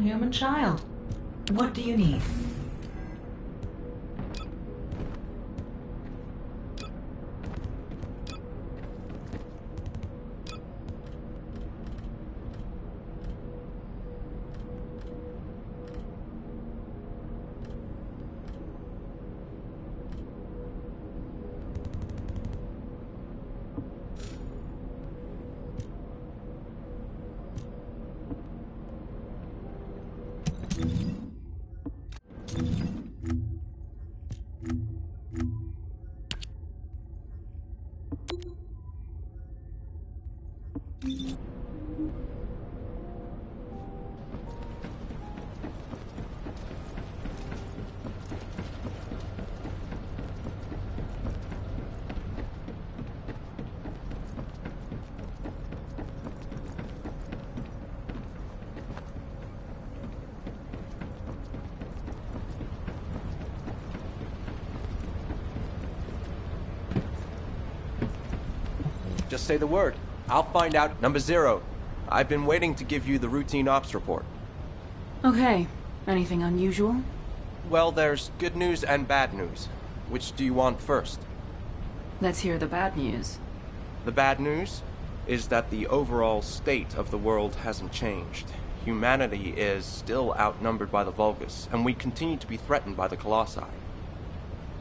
human child. What do you need? Just say the word. I'll find out. Number 0. I've been waiting to give you the routine ops report. Okay. Anything unusual? Well, there's good news and bad news. Which do you want first? Let's hear the bad news. The bad news is that the overall state of the world hasn't changed. Humanity is still outnumbered by the Vulgus, and we continue to be threatened by the Colossi.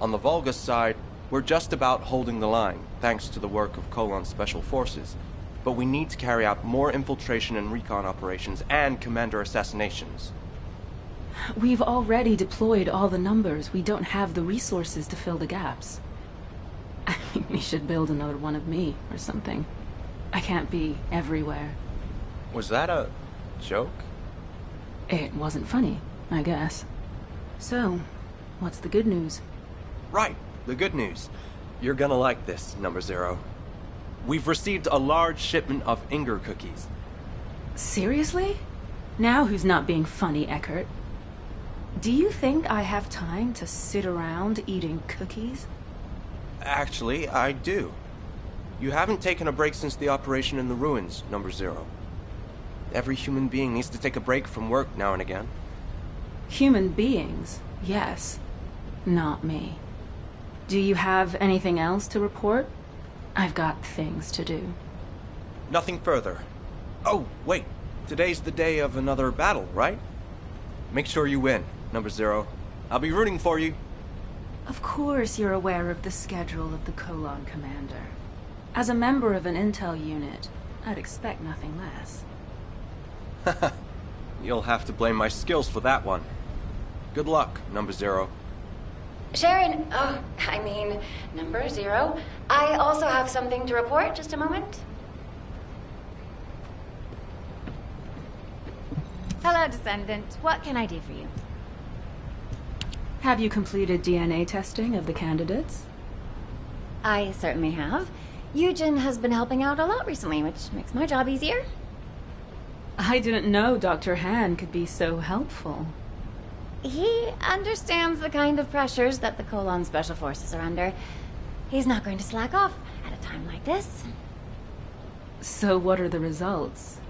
On the Vulgus side, we're just about holding the line, thanks to the work of Colon's special forces. But we need to carry out more infiltration and recon operations and commander assassinations. We've already deployed all the numbers. We don't have the resources to fill the gaps. I think we should build another one of me, or something. I can't be everywhere. Was that a joke? It wasn't funny, I guess. So, what's the good news? Right. The good news. You're gonna like this, Number 0. We've received a large shipment of Inger cookies. Seriously? Now who's not being funny, Eckert? Do you think I have time to sit around eating cookies? Actually, I do. You haven't taken a break since the operation in the ruins, Number 0. Every human being needs to take a break from work now and again. Human beings, yes. Not me. Do you have anything else to report? I've got things to do. Nothing further. Oh, wait. Today's the day of another battle, right? Make sure you win, Number 0. I'll be rooting for you. Of course you're aware of the schedule of the Colon Commander. As a member of an intel unit, I'd expect nothing less. You'll have to blame my skills for that one. Good luck, Number 0. Sharen, Number 0. I also have something to report. Just a moment. Hello, Descendant. What can I do for you? Have you completed DNA testing of the candidates? I certainly have. Eugen has been helping out a lot recently, which makes my job easier. I didn't know Dr. Han could be so helpful. He understands the kind of pressures that the Colon Special Forces are under. He's not going to slack off at a time like this. So what are the results?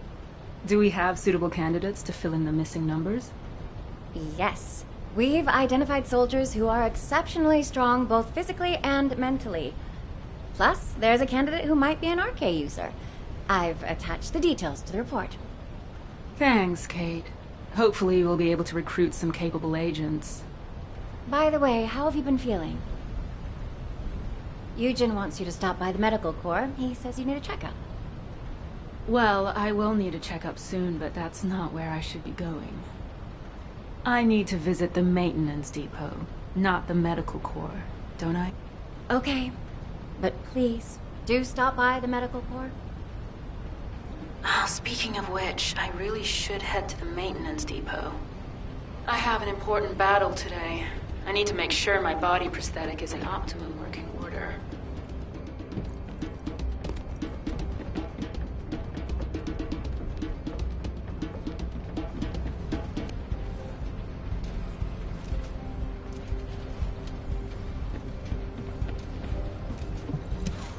Do we have suitable candidates to fill in the missing numbers? Yes. We've identified soldiers who are exceptionally strong both physically and mentally. Plus, there's a candidate who might be an RK user. I've attached the details to the report. Thanks, Kate. Hopefully we'll be able to recruit some capable agents. By the way, how have you been feeling? Eugen wants you to stop by the medical corps. He says you need a checkup. Well, I will need a checkup soon, but that's not where I should be going. I need to visit the maintenance depot, not the medical corps, don't I? Okay, but please, do stop by the medical corps. Oh, speaking of which, I really should head to the maintenance depot. I have an important battle today. I need to make sure my body prosthetic is in optimum working order.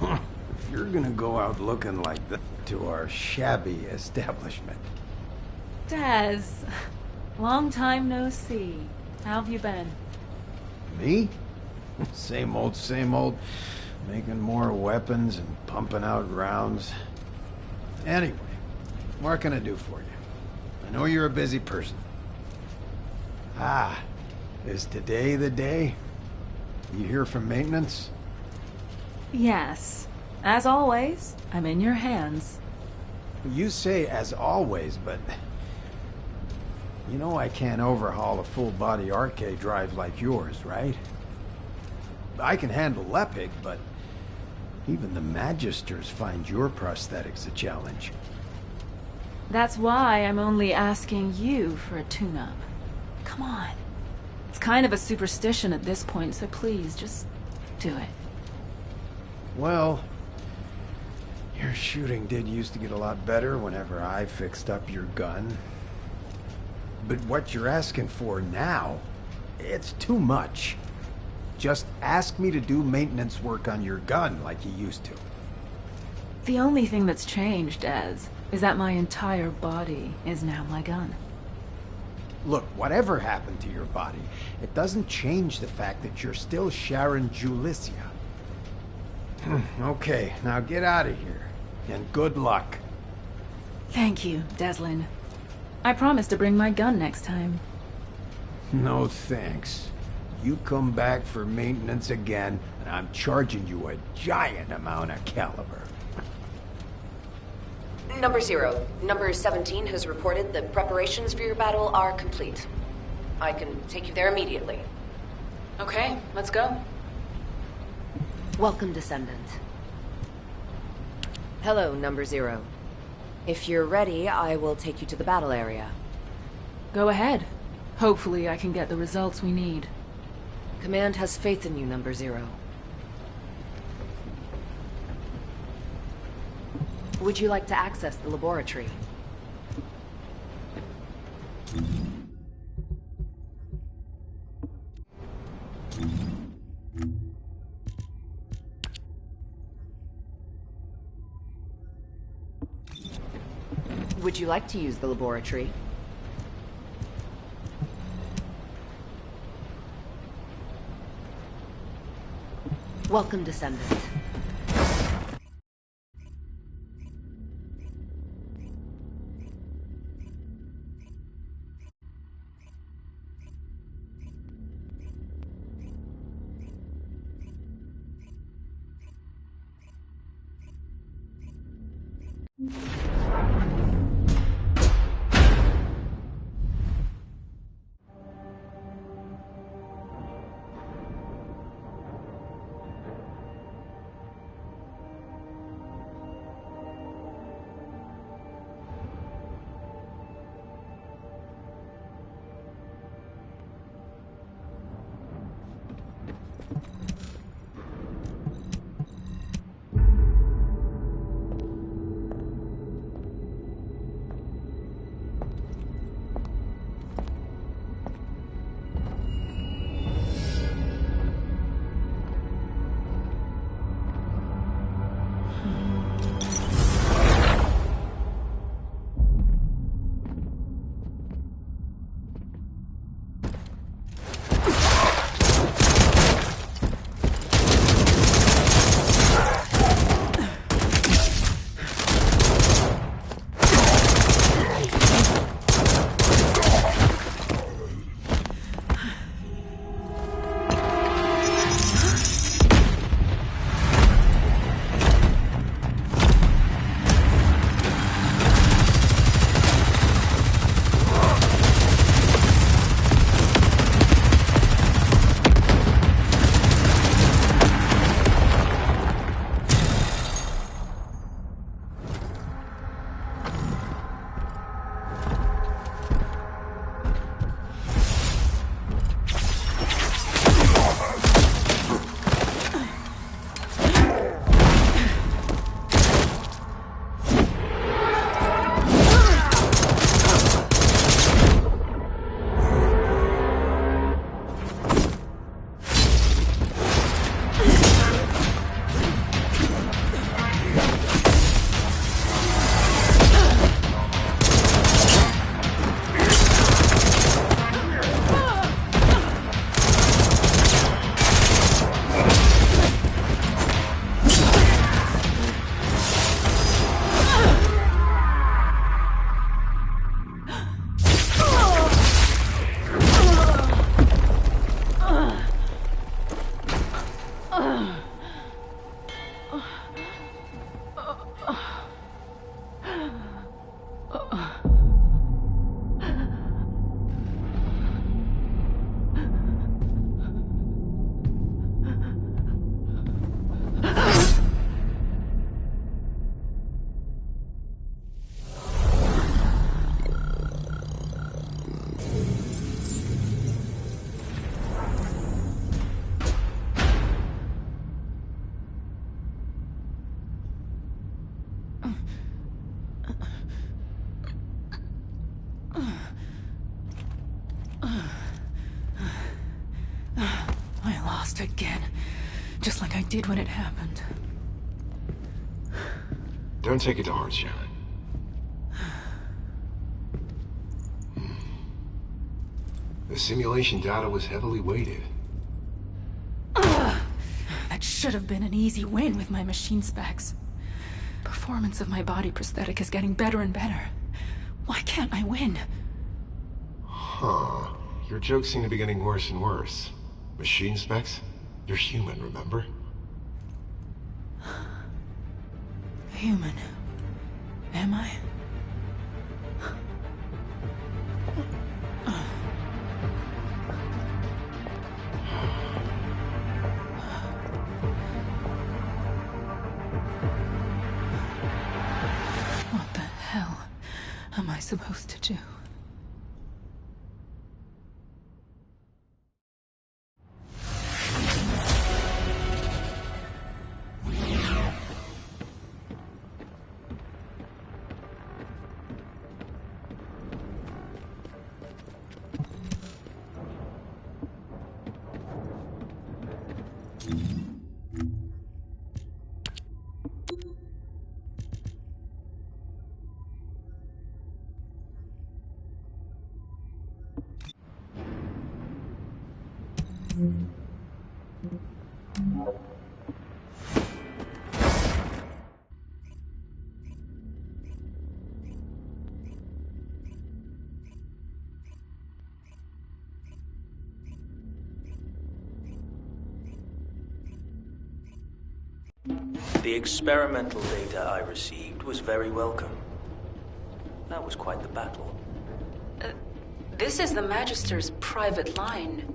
If you're gonna go out looking like that to our shabby establishment. Des, Long time no see. How have you been? Me? Same old, same old. Making more weapons and pumping out rounds. Anyway, what can I do for you? I know you're a busy person. Ah, is today the day? You hear from maintenance? Yes. As always, I'm in your hands. You say as always, but... You know I can't overhaul a full-body arcade drive like yours, right? I can handle Lepig, but... Even the Magisters find your prosthetics a challenge. That's why I'm only asking you for a tune-up. Come on. It's kind of a superstition at this point, so please, just do it. Well... Your shooting did used to get a lot better whenever I fixed up your gun. But what you're asking for now, it's too much. Just ask me to do maintenance work on your gun like you used to. The only thing that's changed, Ez, is that my entire body is now my gun. Look, whatever happened to your body, it doesn't change the fact that you're still Sharen Julicia. Okay, now get out of here. And good luck. Thank you, Deslin. I promise to bring my gun next time. No thanks. You come back for maintenance again, and I'm charging you a giant amount of caliber. Number 0. Number 17 has reported that preparations for your battle are complete. I can take you there immediately. Okay, let's go. Welcome, Descendant. Hello, Number 0. If you're ready, I will take you to the battle area. Go ahead. Hopefully I can get the results we need. Command has faith in you, Number 0. Would you like to access the laboratory? Would you like to use the laboratory? Welcome, Descendant. out again. Just like I did when it happened. Don't take it to heart, Sharen. The simulation data was heavily weighted. That should have been an easy win with my machine specs. Performance of my body prosthetic is getting better and better. Why can't I win? Huh. Your jokes seem to be getting worse and worse. Machine specs? You're human, remember? Human. Am I? What the hell am I supposed to do? The experimental data I received was very welcome. That was quite the battle. This is the Magister's private line.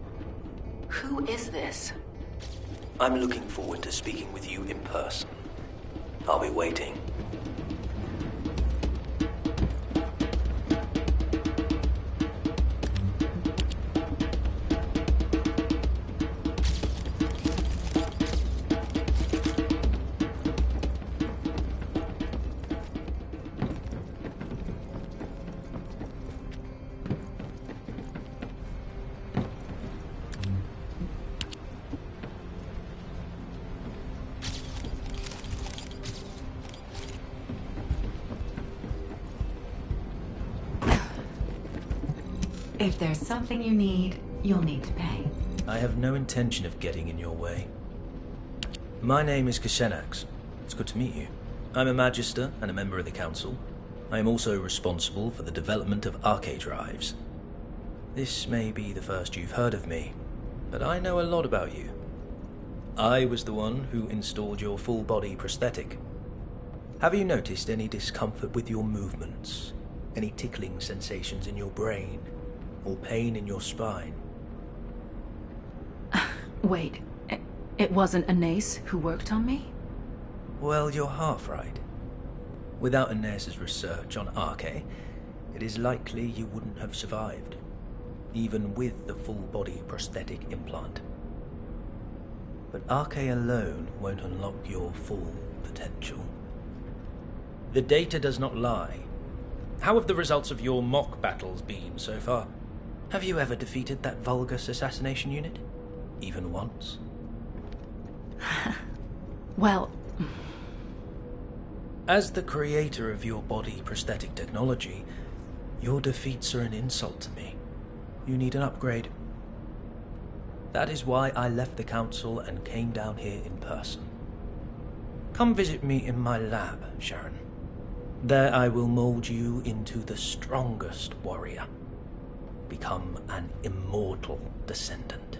Who is this? I'm looking forward to speaking with you in person. I'll be waiting. If there's something you need, you'll need to pay. I have no intention of getting in your way. My name is Kashenax. It's good to meet you. I'm a Magister and a member of the Council. I am also responsible for the development of arcade drives. This may be the first you've heard of me, but I know a lot about you. I was the one who installed your full-body prosthetic. Have you noticed any discomfort with your movements? Any tickling sensations in your brain? Or pain in your spine? Wait, it wasn't Anais who worked on me? Well, you're half right. Without Anais' research on Arche, it is likely you wouldn't have survived, even with the full-body prosthetic implant. But Arche alone won't unlock your full potential. The data does not lie. How have the results of your mock battles been so far? Have you ever defeated that Vulgus assassination unit? Even once? Well... As the creator of your body prosthetic technology, your defeats are an insult to me. You need an upgrade. That is why I left the Council and came down here in person. Come visit me in my lab, Sharen. There I will mold you into the strongest warrior. Become an immortal descendant.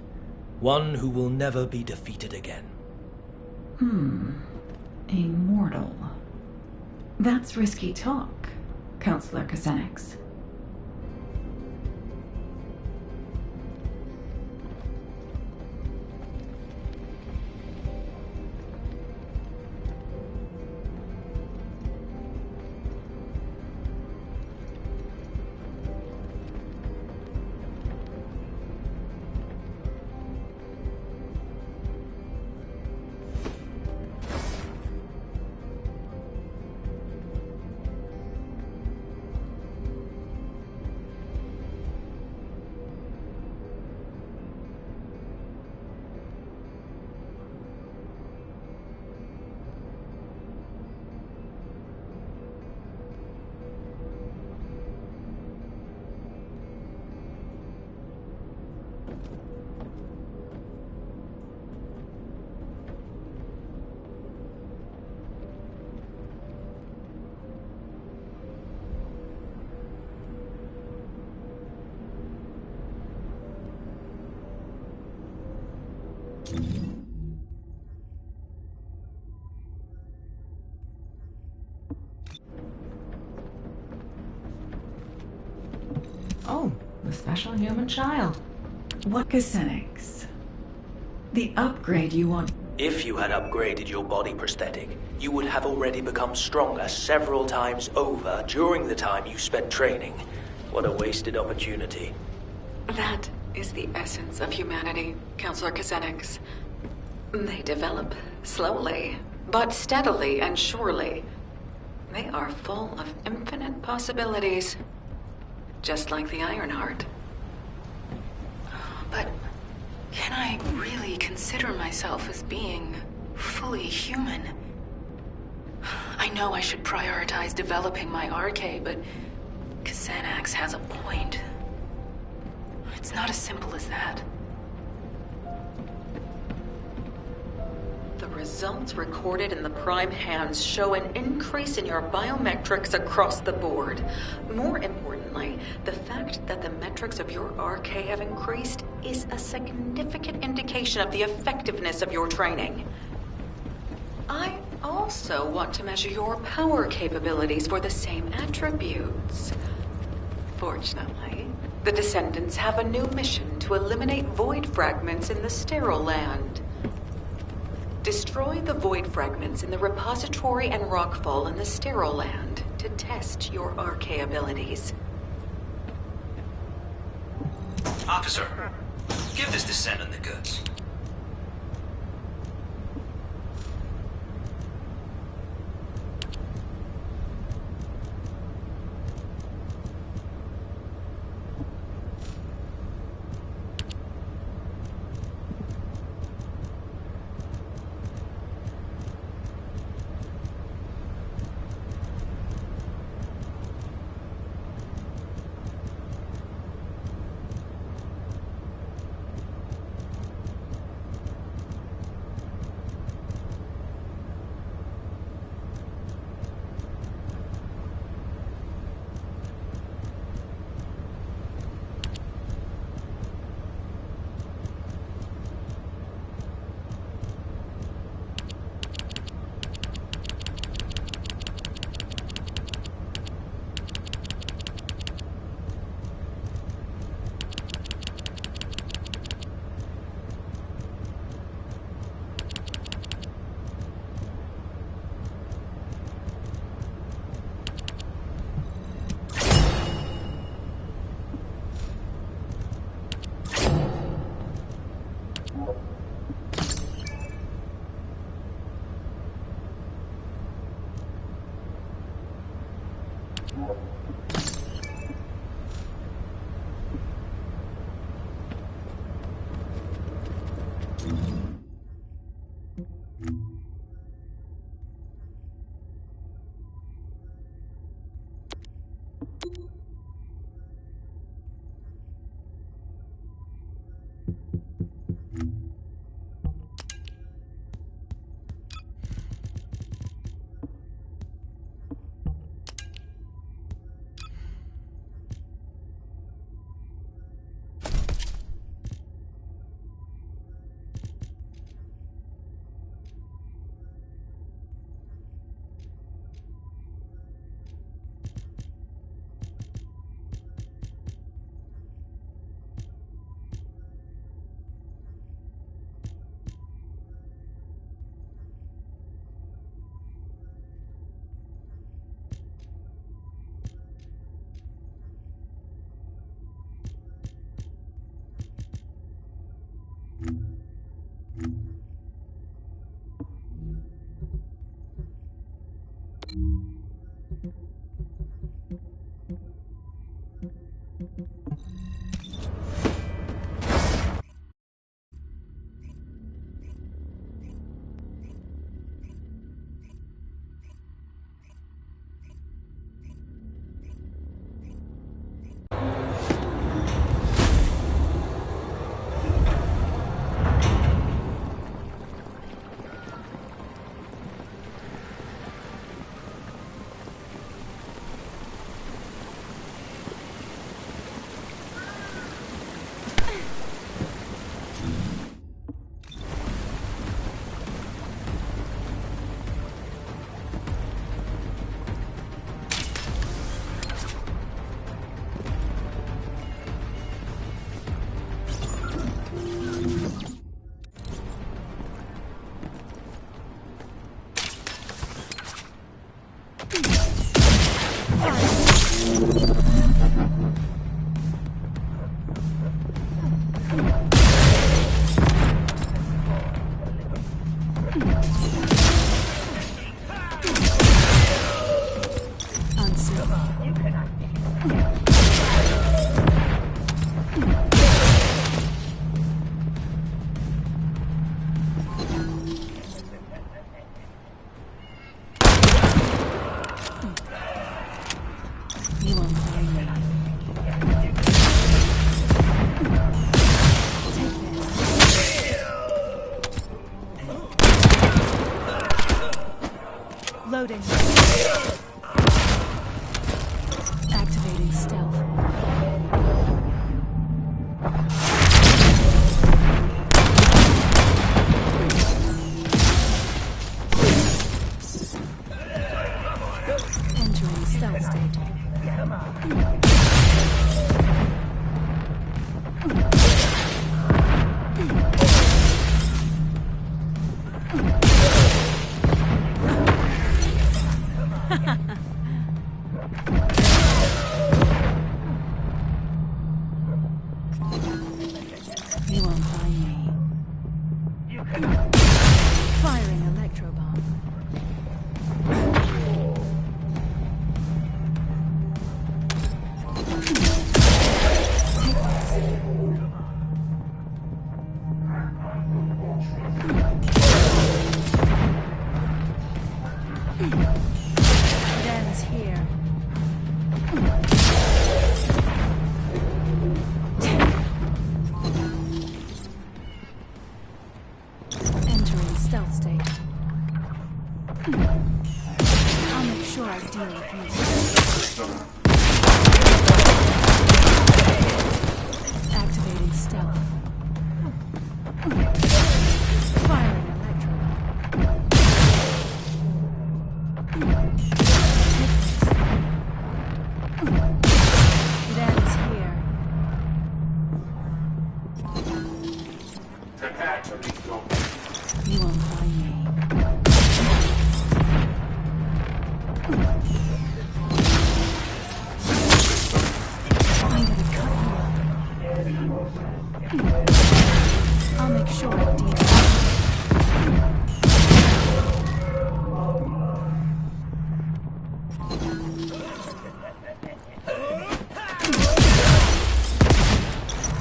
One who will never be defeated again. Immortal. That's risky talk, Counselor Kashenax. Oh, the special human child. What cosmetics? The upgrade you want... If you had upgraded your body prosthetic, you would have already become stronger several times over during the time you spent training. What a wasted opportunity. That is the essence of humanity, Counselor Kazenix. They develop slowly, but steadily and surely. They are full of infinite possibilities. Just like the Ironheart. But can I really consider myself as being fully human? I know I should prioritize developing my RK, but Xanax has a point. It's not as simple as that. The results recorded in the Prime hands show an increase in your biometrics across the board. More importantly, the fact that the metrics of your RK have increased is a significant indication of the effectiveness of your training. I also want to measure your power capabilities for the same attributes. Fortunately, the Descendants have a new mission to eliminate void fragments in the Sterile Land. Destroy the void fragments in the repository and rockfall in the Sterile Land to test your RK abilities. Officer, give this Descendant the goods. You won't find me. Firing electro bomb. It ends here. Entering stealth state. I'll make sure I deal with you. Activating stealth. Firing electro. It ends here. You won't find me. I'm gonna cut you up. I'll make sure I deal.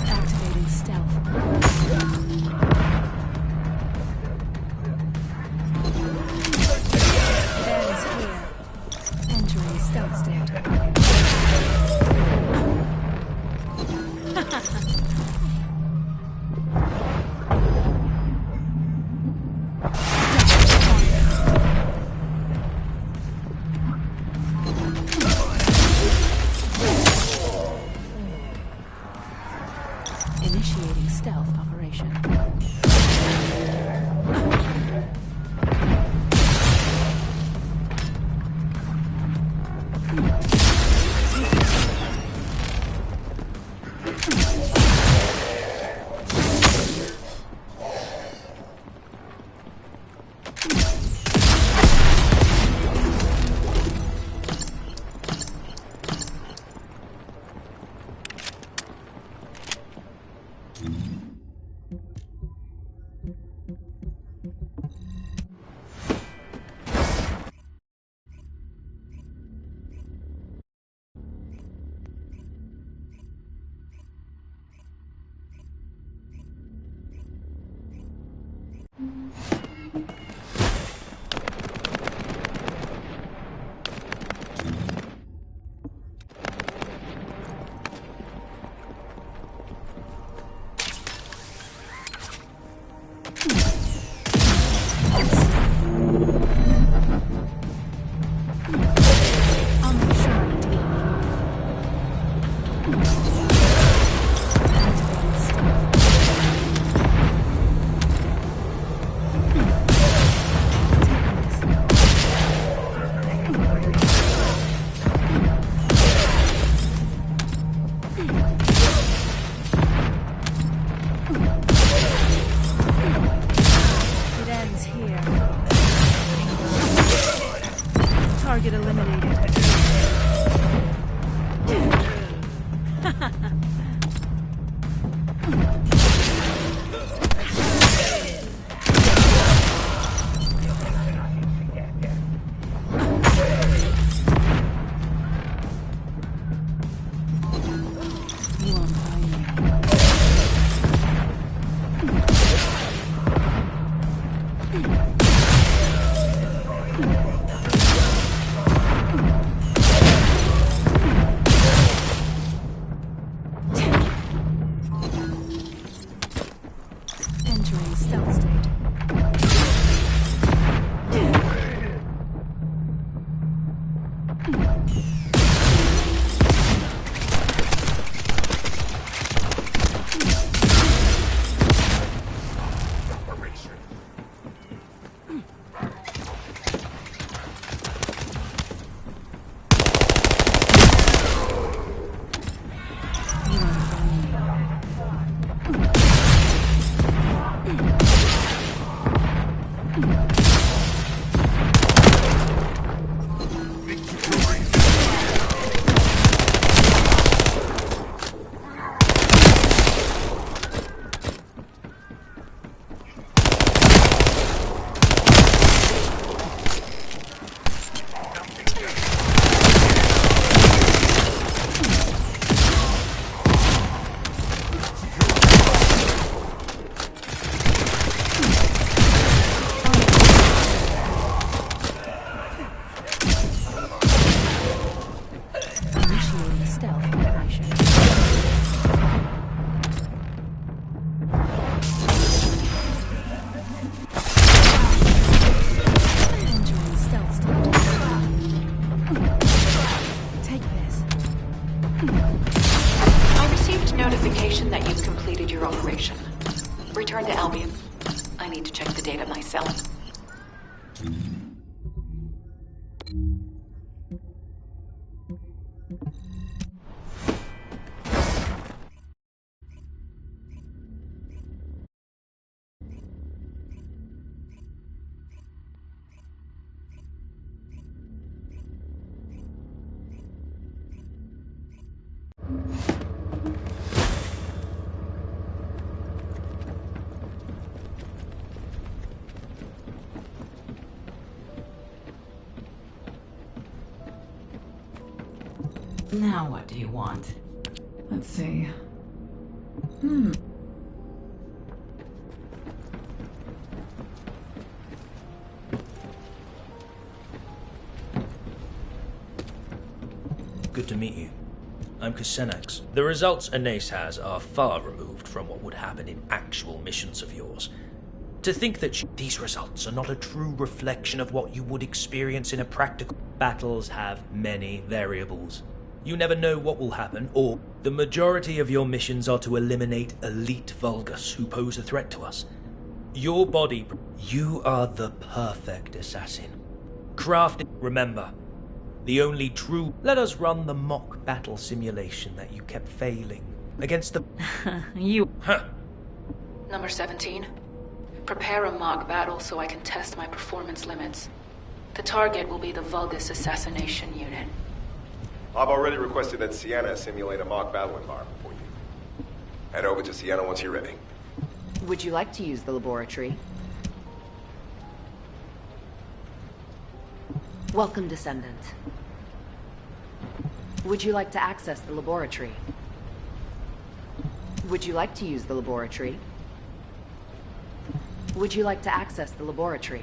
Activating stealth. Ends here. Entering stealth state. Initiating stealth operation. your operation. Return to Albion. I need to check the data myself. Now what do you want? Let's see. Good to meet you. I'm Kusenax. The results Anais has are far removed from what would happen in actual missions of yours. To think that these results are not a true reflection of what you would experience in a practical... Battles have many variables. You never know what will happen, or the majority of your missions are to eliminate elite Vulgus who pose a threat to us. Your body... You are the perfect assassin. Crafted... Remember, the only true... Let us run the mock battle simulation that you kept failing against the... You... Huh. Number 17. Prepare a mock battle so I can test my performance limits. The target will be the Vulgus Assassination Unit. I've already requested that Sienna simulate a mock battle environment for you. Head over to Sienna once you're ready. Would you like to use the laboratory? Welcome, Descendant. Would you like to access the laboratory? Would you like to use the laboratory? Would you like to access the laboratory?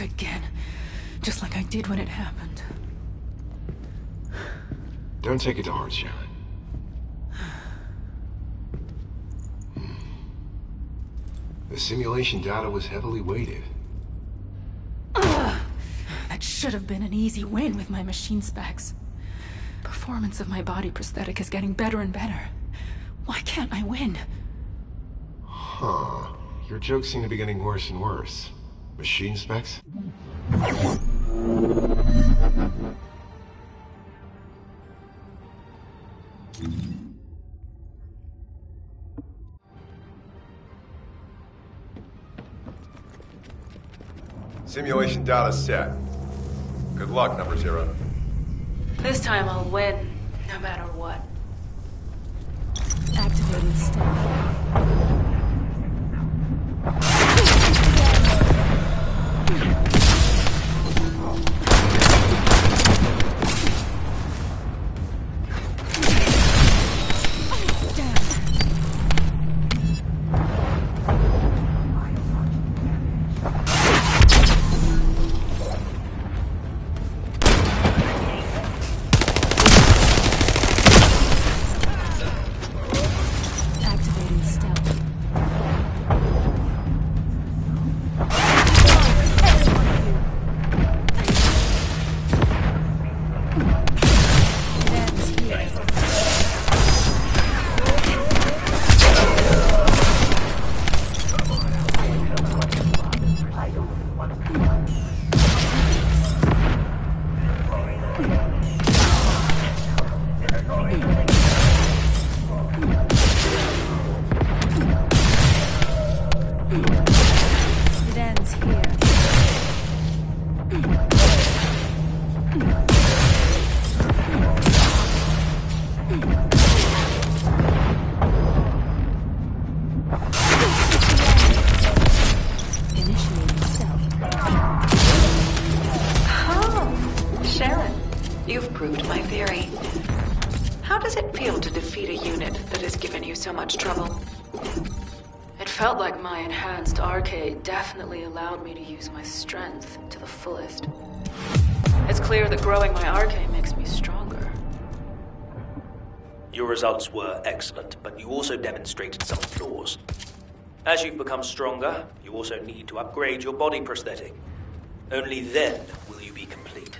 once again. Just like I did when it happened. Don't take it to heart, Sharen. The simulation data was heavily weighted. That should have been an easy win with my machine specs. Performance of my body prosthetic is getting better and better. Why can't I win? Huh. Your jokes seem to be getting worse and worse. Machine specs? Simulation data set. Good luck, number 0. This time I'll win, no matter what. Activating stealth. You've proved my theory. How does it feel to defeat a unit that has given you so much trouble? It felt like my enhanced arcade definitely allowed me to use my strength to the fullest. It's clear that growing my arcade makes me stronger. Your results were excellent, but you also demonstrated some flaws. As you've become stronger, you also need to upgrade your body prosthetic. Only then will you be complete.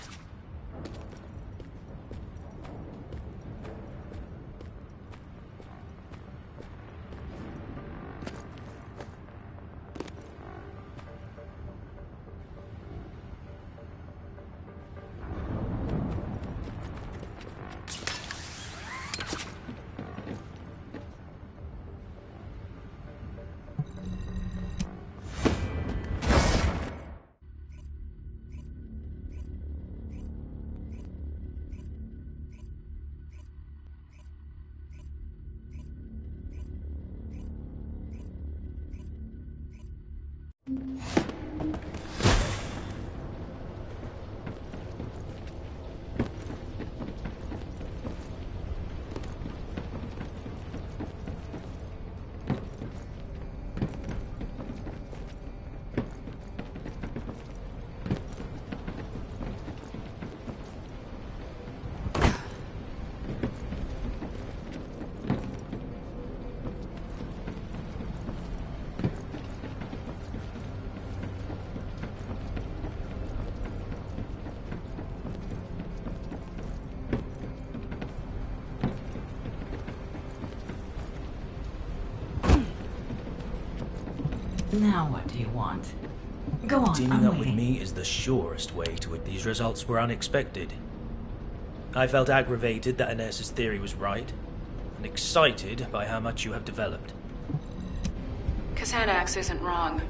Now what do you want? Go on, Teaming I'm up with waiting. me is the surest way to it. These results were unexpected. I felt aggravated that Inez's theory was right, and excited by how much you have developed. Xanax isn't wrong.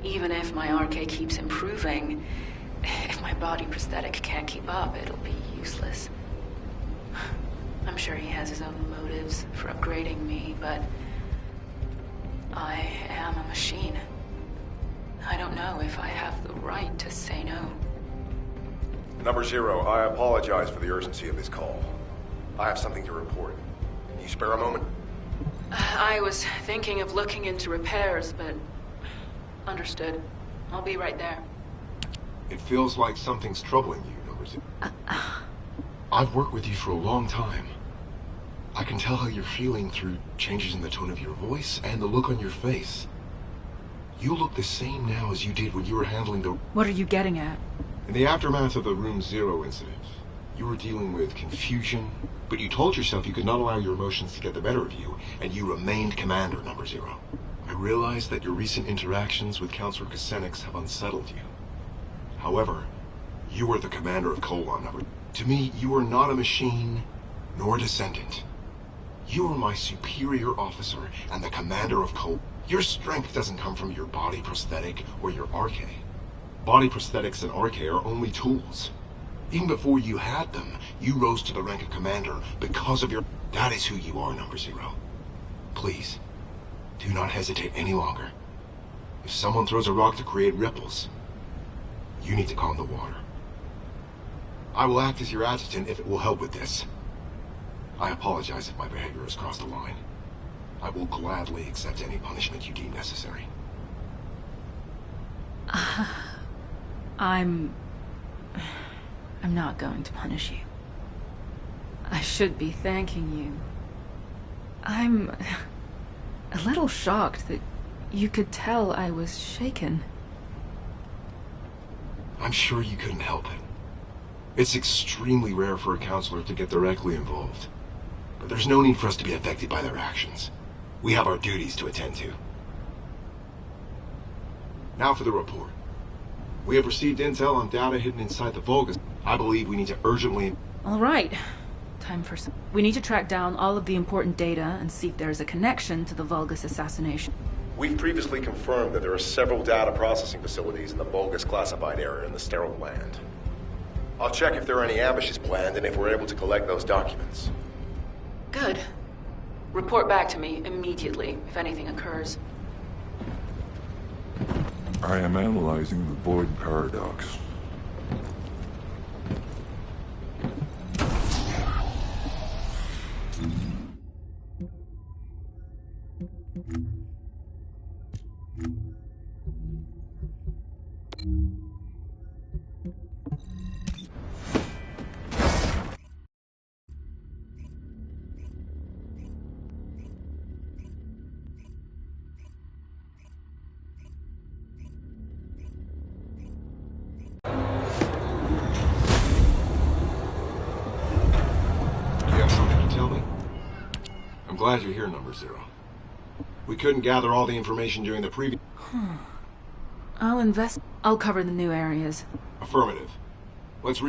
Even if my arcade keeps improving, if my body prosthetic can't keep up, it'll be useless. I'm sure he has his own motives for upgrading me, but I am a machine. I don't know if I have the right to say no. Number 0, I apologize for the urgency of this call. I have something to report. Can you spare a moment? I was thinking of looking into repairs, but understood. I'll be right there. It feels like something's troubling you, number 0. I've worked with you for a long time. I can tell how you're feeling through changes in the tone of your voice and the look on your face. You look the same now as you did when you were handling the... What are you getting at? In the aftermath of the Room Zero incident, you were dealing with confusion, but you told yourself you could not allow your emotions to get the better of you, and you remained Commander, number 0. I realize that your recent interactions with Counselor Kusenix have unsettled you. However, you are the commander of Colon, number... To me, you are not a machine, nor a descendant. You are my superior officer and the commander of Colon. Your strength doesn't come from your body prosthetic or your arche. Body prosthetics and arche are only tools. Even before you had them, you rose to the rank of commander because of your... That is who you are, number 0. Please, do not hesitate any longer. If someone throws a rock to create ripples, you need to calm the water. I will act as your adjutant if it will help with this. I apologize if my behavior has crossed the line. I will gladly accept any punishment you deem necessary. I'm not going to punish you. I should be thanking you. I'm a little shocked that you could tell I was shaken. I'm sure you couldn't help it. It's extremely rare for a counselor to get directly involved. But there's no need for us to be affected by their actions. We have our duties to attend to. Now for the report. We have received intel on data hidden inside the Vulgus. I believe we need to urgently... All right. Time for some... We need to track down all of the important data and see if there is a connection to the Vulgus assassination. We've previously confirmed that there are several data processing facilities in the Vulgus classified area in the sterile land. I'll check if there are any ambushes planned and if we're able to collect those documents. Good. Report back to me immediately if anything occurs. I am analyzing the Void Paradox. I'm glad you're here, number 0. We couldn't gather all the information during the previous... I'll cover the new areas. Affirmative. Let's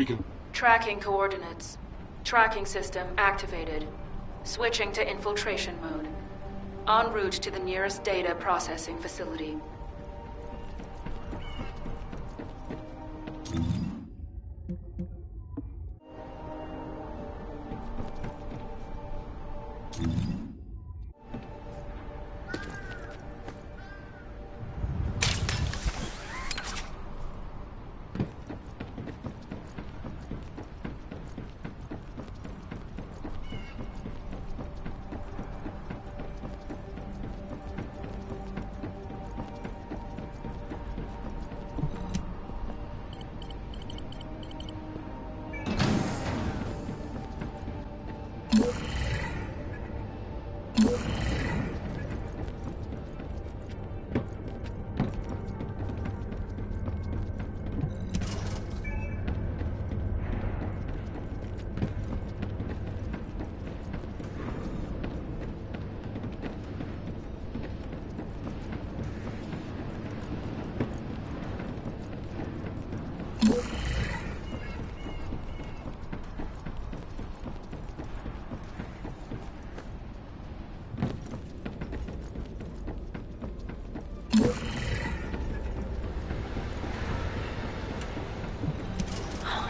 Tracking coordinates. Tracking system activated. Switching to infiltration mode. En route to the nearest data processing facility.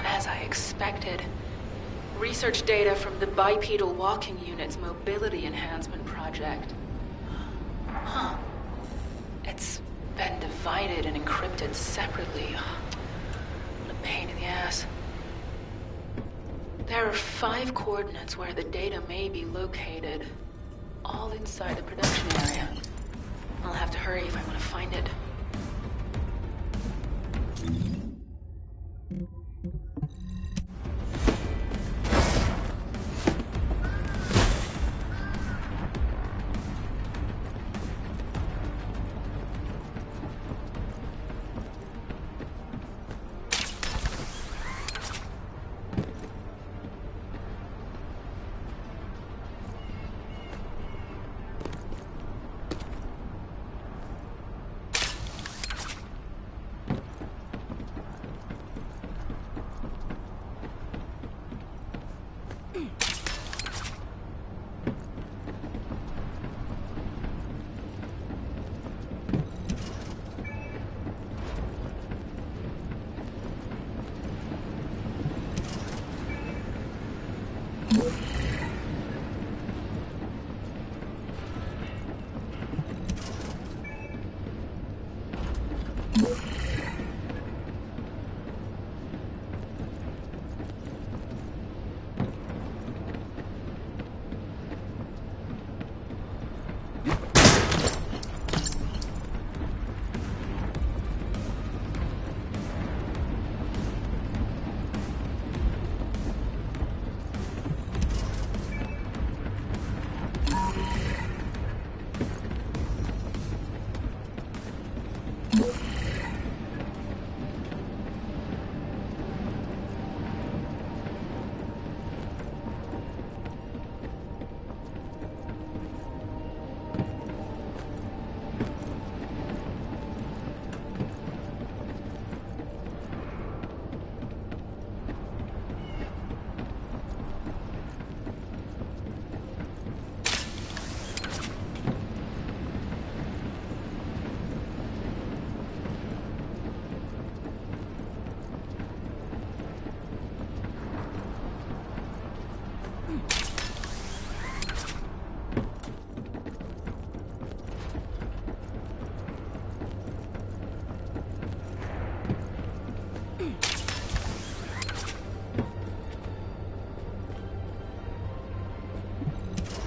As I expected. Research data from the bipedal walking unit's mobility enhancement project. Huh. It's been divided and encrypted separately. What a pain in the ass. There are 5 coordinates where the data may be located. All inside the production area. I'll have to hurry if I want to find it.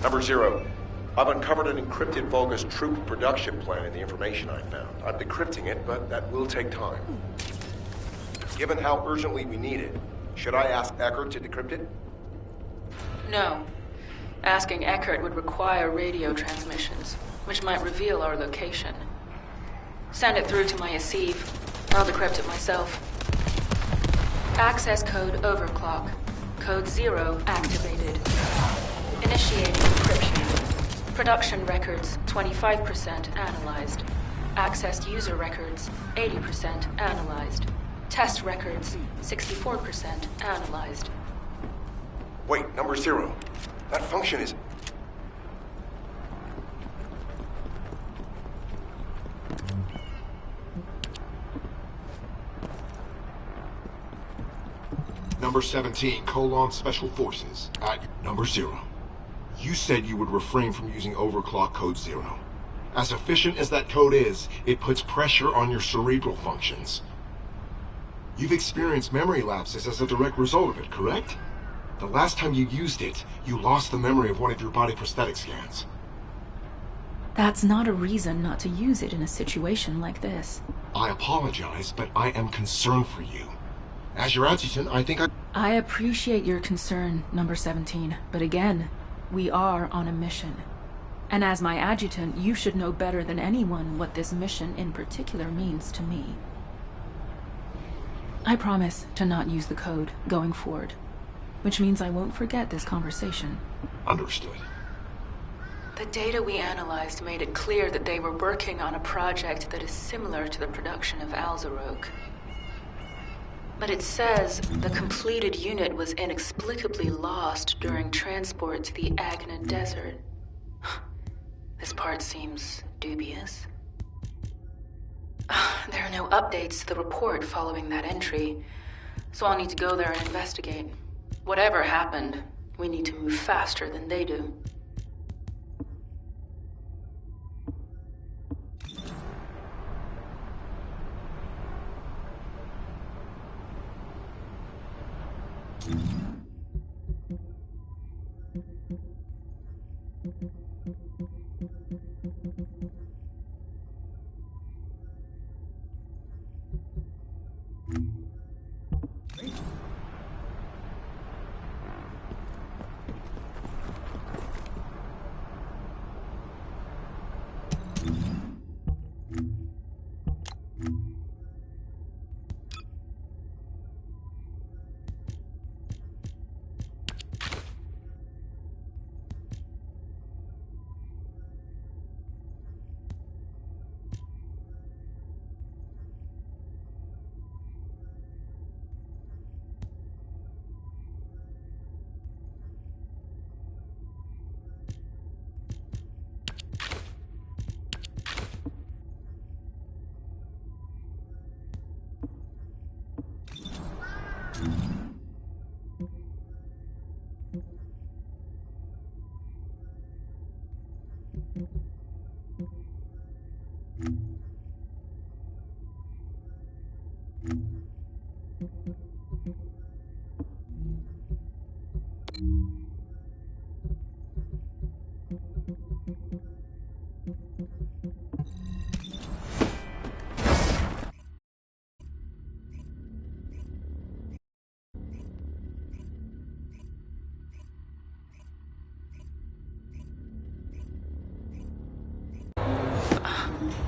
Number 0, I've uncovered an encrypted Vulgus troop production plan in the information I found. I'm decrypting it, but that will take time. Given how urgently we need it, should I ask Eckert to decrypt it? No. Asking Eckert would require radio transmissions, which might reveal our location. Send it through to my Asiv. I'll decrypt it myself. Access code overclock. Code 0 activated. Initiating encryption. Production records 25% analyzed. Accessed user records 80% analyzed. Test records 64% analyzed. Wait, number 0. That function is... Number 17, Special Forces, at number 0. You said you would refrain from using overclock code 0. As efficient as that code is, it puts pressure on your cerebral functions. You've experienced memory lapses as a direct result of it, correct? The last time you used it, you lost the memory of one of your body prosthetic scans. That's not a reason not to use it in a situation like this. I apologize, but I am concerned for you. As your adjutant, I think I appreciate your concern, number 17, but again, we are on a mission. And as my adjutant, you should know better than anyone what this mission in particular means to me. I promise to not use the code going forward, which means I won't forget this conversation. Understood. The data we analyzed made it clear that they were working on a project that is similar to the production of Alzarok. But it says the completed unit was inexplicably lost during transport to the Agna Desert. This part seems dubious. There are no updates to the report following that entry, so I'll need to go there and investigate. Whatever happened, we need to move faster than they do.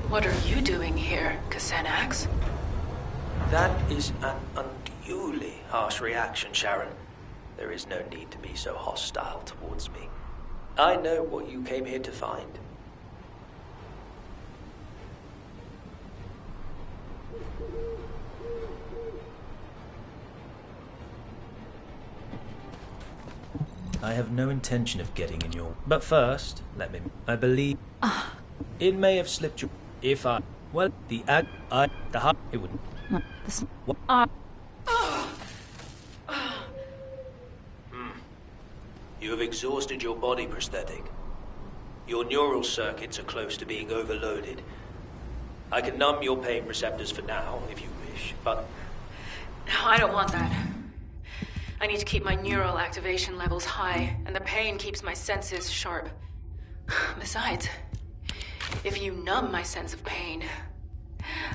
What are you doing here, Kasenax? That is an unduly harsh reaction, Sharen. There is no need to be so hostile towards me. I know what you came here to find. I have no intention of getting in your... But first, let me... I believe... It may have slipped you... If I... Well, the ag... the heart... It wouldn't... This... You have exhausted your body prosthetic. Your neural circuits are close to being overloaded. I can numb your pain receptors for now, if you wish, but... No, I don't want that. I need to keep my neural activation levels high, and the pain keeps my senses sharp. Besides, if you numb my sense of pain,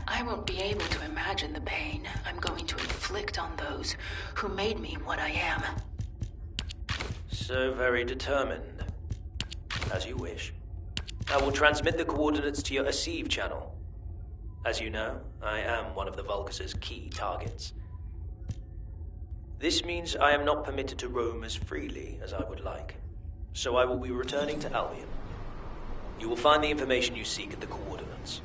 I won't be able to imagine the pain I'm going to inflict on those who made me what I am. So very determined. As you wish. I will transmit the coordinates to your Acceive channel. As you know, I am one of the Vulgus' key targets. This means I am not permitted to roam as freely as I would like, so I will be returning to Albion. You will find the information you seek at the coordinates.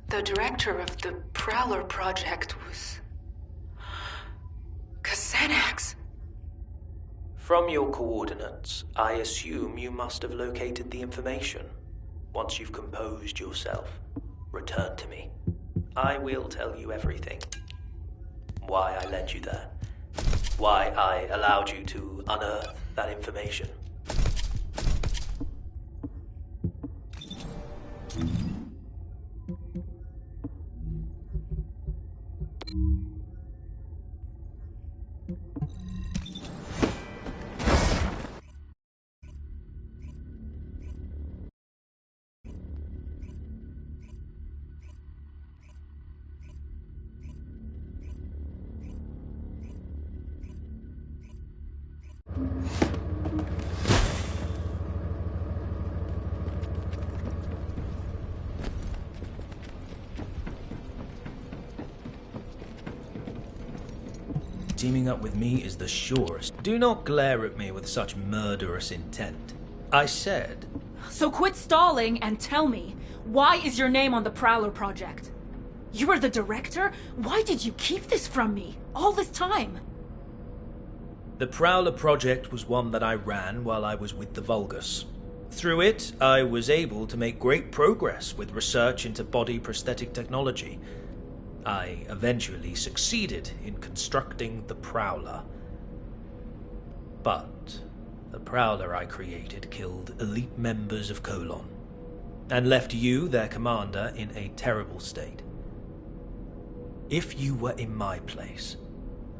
The director of the Prowler project was... Xanax. From your coordinates, I assume you must have located the information. Once you've composed yourself, return to me. I will tell you everything. Why I led you there. Why I allowed you to unearth that information. Teaming up with me is the surest. Do not glare at me with such murderous intent. I said... So quit stalling and tell me, why is your name on the Prowler project? You were the director? Why did you keep this from me all this time? The Prowler project was one that I ran while I was with the Vulgus. Through it, I was able to make great progress with research into body prosthetic technology. I eventually succeeded in constructing the Prowler. But the Prowler I created killed elite members of Colon, and left you, their commander, in a terrible state. If you were in my place,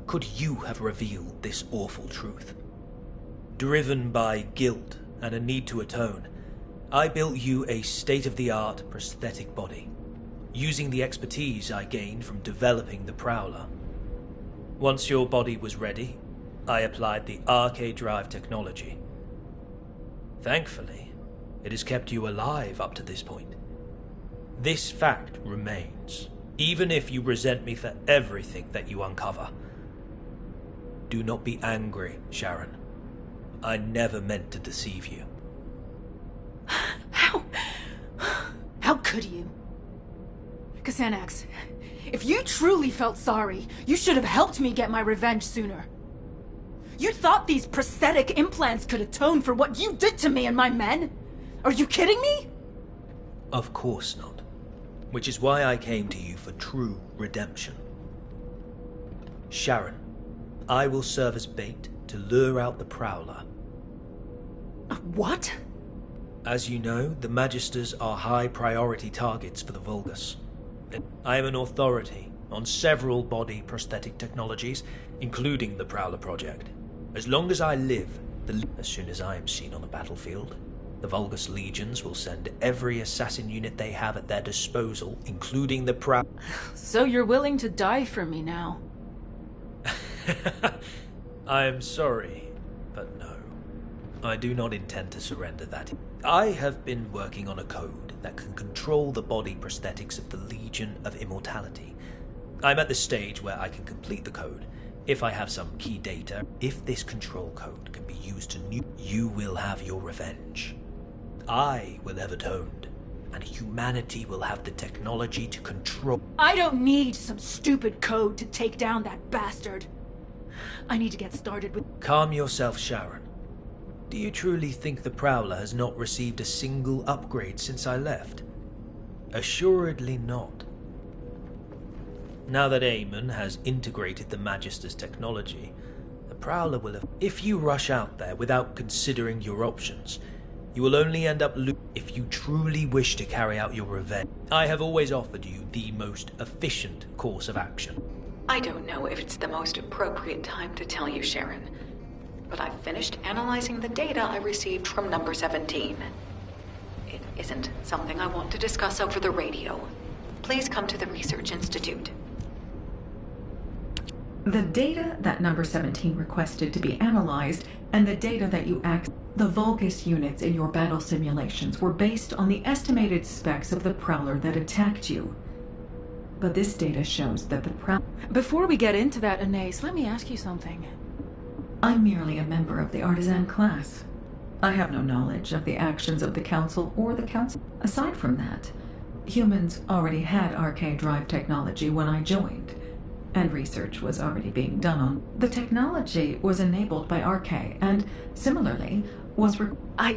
could you have revealed this awful truth? Driven by guilt and a need to atone, I built you a state-of-the-art prosthetic body, using the expertise I gained from developing the Prowler. Once your body was ready, I applied the Arc drive technology. Thankfully, it has kept you alive up to this point. This fact remains, even if you resent me for everything that you uncover. Do not be angry, Sharen. I never meant to deceive you. How could you? Xanax, if you truly felt sorry, you should have helped me get my revenge sooner. You thought these prosthetic implants could atone for what you did to me and my men? Are you kidding me? Of course not. Which is why I came to you for true redemption. Sharen, I will serve as bait to lure out the Prowler. What? As you know, the Magisters are high-priority targets for the Vulgus. I am an authority on several body prosthetic technologies, including the Prowler project. As long as I live, as soon as I am seen on the battlefield, the Vulgus legions will send every assassin unit they have at their disposal, including the Prowler. So you're willing to die for me now? I am sorry, but no. I do not intend to surrender that. I have been working on a code that can control the body prosthetics of the Legion of Immortality. I'm at the stage where I can complete the code, if I have some key data. If this control code can be used to you will have your revenge. I will have atoned, and humanity will have the technology to control. I don't need some stupid code to take down that bastard. I need to get started with... Calm yourself, Sharen. Do you truly think the Prowler has not received a single upgrade since I left? Assuredly not. Now that Eamon has integrated the Magister's technology, the Prowler will have... If you rush out there without considering your options, you will only end up if you truly wish to carry out your revenge. I have always offered you the most efficient course of action. I don't know if it's the most appropriate time to tell you, Sharen, but I've finished analyzing the data I received from number 17. It isn't something I want to discuss over the radio. Please come to the Research Institute. The data that number 17 requested to be analyzed and the data that you the Vulgus units in your battle simulations were based on the estimated specs of the Prowler that attacked you. But this data shows that the Prowler... Before we get into that, Anais, let me ask you something. I'm merely a member of the Artisan class. I have no knowledge of the actions of the Council or the Council. Aside from that, humans already had arcade drive technology when I joined, and research was already being done on. The technology was enabled by Arcade, and similarly was I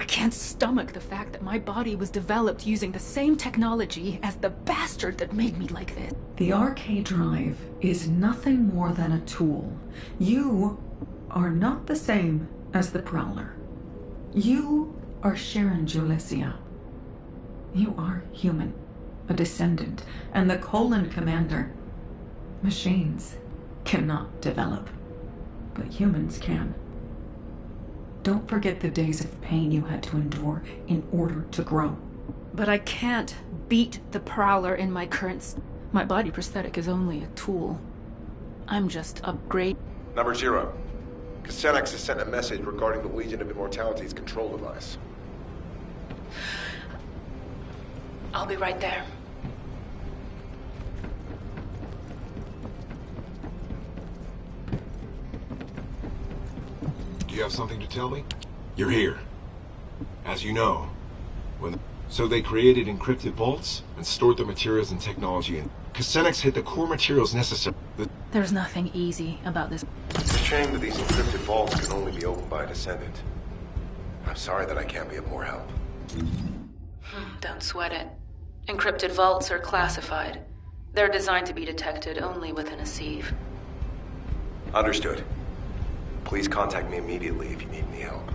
can't stomach the fact that my body was developed using the same technology as the bastard that made me like this. The Arcade drive is nothing more than a tool. You are not the same as the Prowler. You are Sharen Julicia. You are human, a descendant, and the Colon commander. Machines cannot develop, but humans can. Don't forget the days of pain you had to endure in order to grow. But I can't beat the Prowler in my current... My body prosthetic is only a tool. I'm just upgrade... Number 0. Xanax has sent a message regarding the Legion of Immortality's control device. I'll be right there. Do you have something to tell me? You're here. As you know, so they created encrypted vaults and stored the materials and technology in. Xanax hid the core materials necessary. There's nothing easy about this. It's a shame that these encrypted vaults can only be opened by a descendant. I'm sorry that I can't be of more help. Don't sweat it. Encrypted vaults are classified. They're designed to be detected only within a sieve. Understood. Please contact me immediately if you need any help.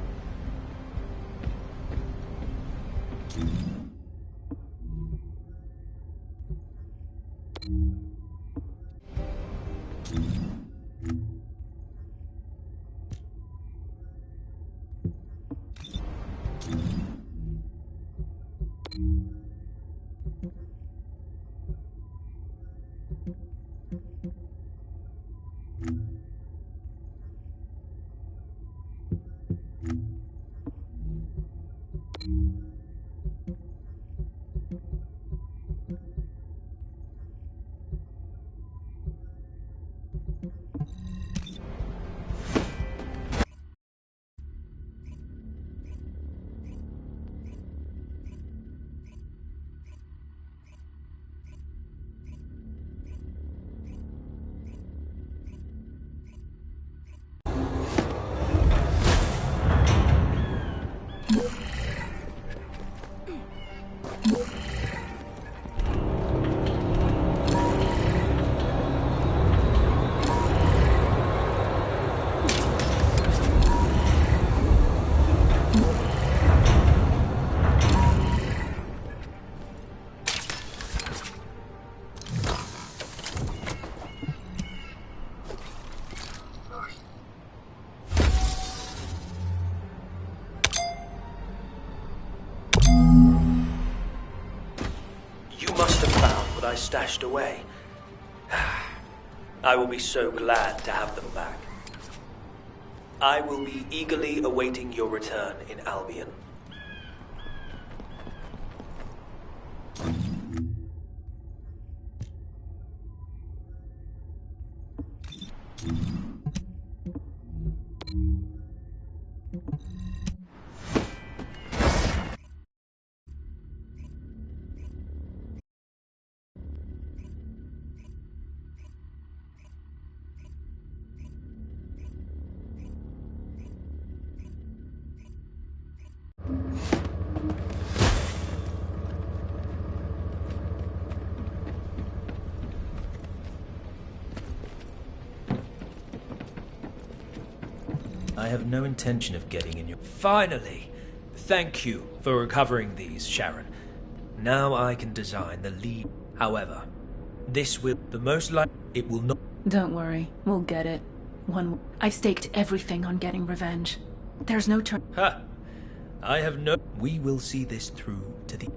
I stashed away. I will be so glad to have them back. I will be eagerly awaiting your return in Albion. I have no intention of getting in your... Finally! Thank you for recovering these, Sharen. Now I can design the lead. However, this will... The most likely... It will not... Don't worry, we'll get it. I've staked everything on getting revenge. There's no turn... Ha! I have no... We will see this through to the...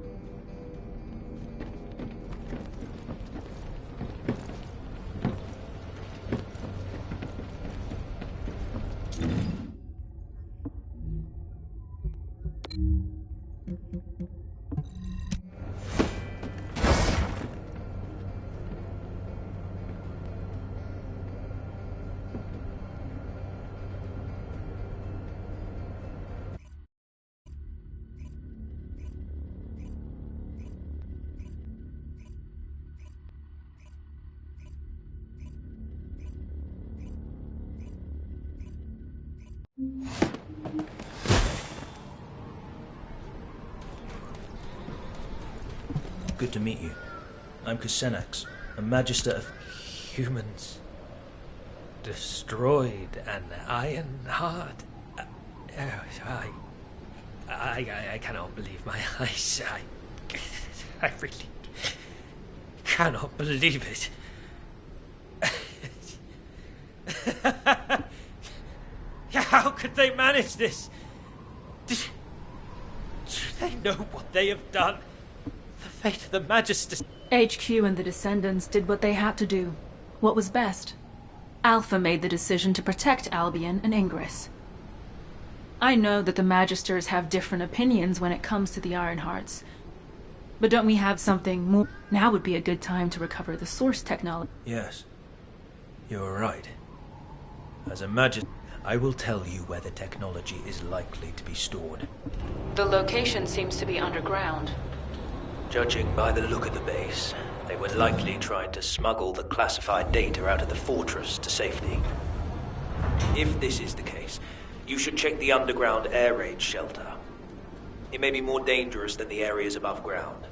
Good to meet you. I'm Kusenax, a Magister of Humans. Destroyed an iron heart. I cannot believe my eyes. I really cannot believe it. How could they manage this? Do they know what they have done? The fate of the Magister... HQ and the Descendants did what they had to do. What was best. Alpha made the decision to protect Albion and Ingress. I know that the Magisters have different opinions when it comes to the Ironhearts. But don't we have something more? Now would be a good time to recover the source technology. Yes, you're right. As a Magister, I will tell you where the technology is likely to be stored. The location seems to be underground. Judging by the look of the base, they were likely trying to smuggle the classified data out of the fortress to safety. If this is the case, You should check the underground air raid shelter. It may be more dangerous than the areas above ground.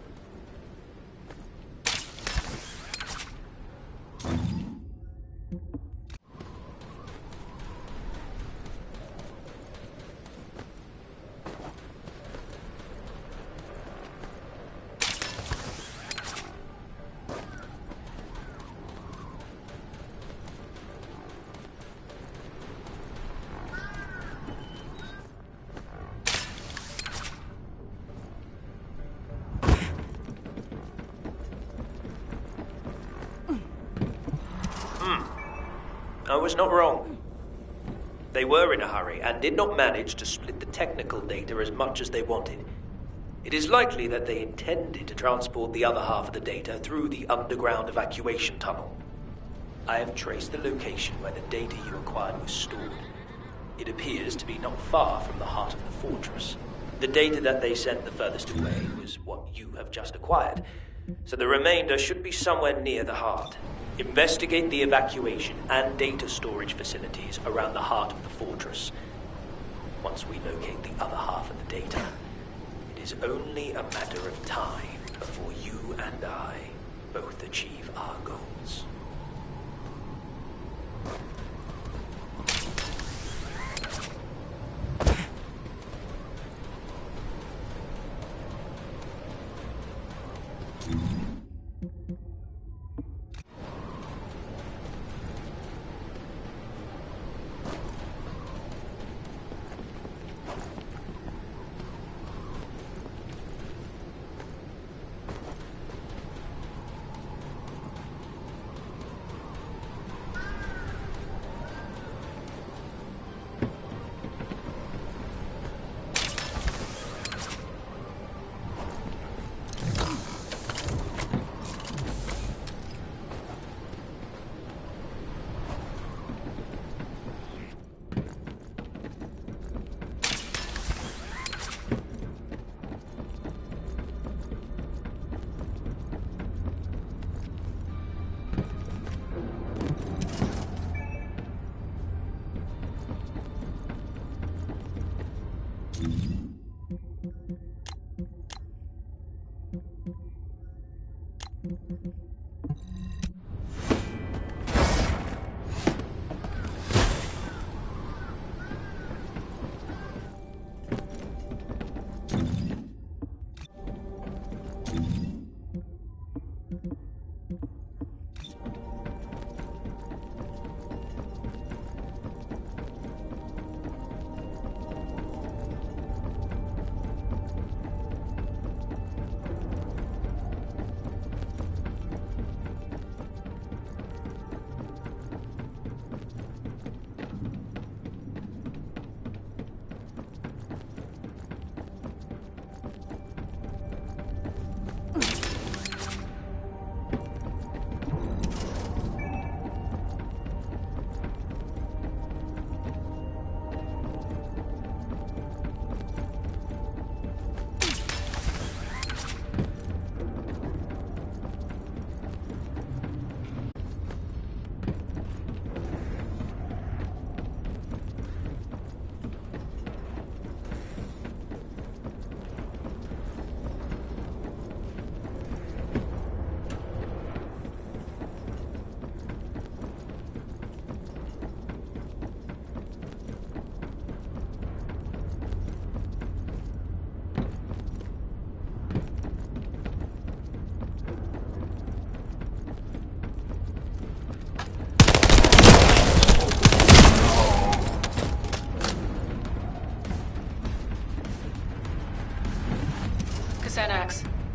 I was not wrong. They were in a hurry and did not manage to split the technical data as much as they wanted. It is likely that they intended to transport the other half of the data through the underground evacuation tunnel. I have traced the location where the data you acquired was stored. It appears to be not far from the heart of the fortress. The data that they sent the furthest away was what you have just acquired, so the remainder should be somewhere near the heart. Investigate the evacuation and data storage facilities around the heart of the fortress. Once we locate the other half of the data, it is only a matter of time before you and I both achieve our goals.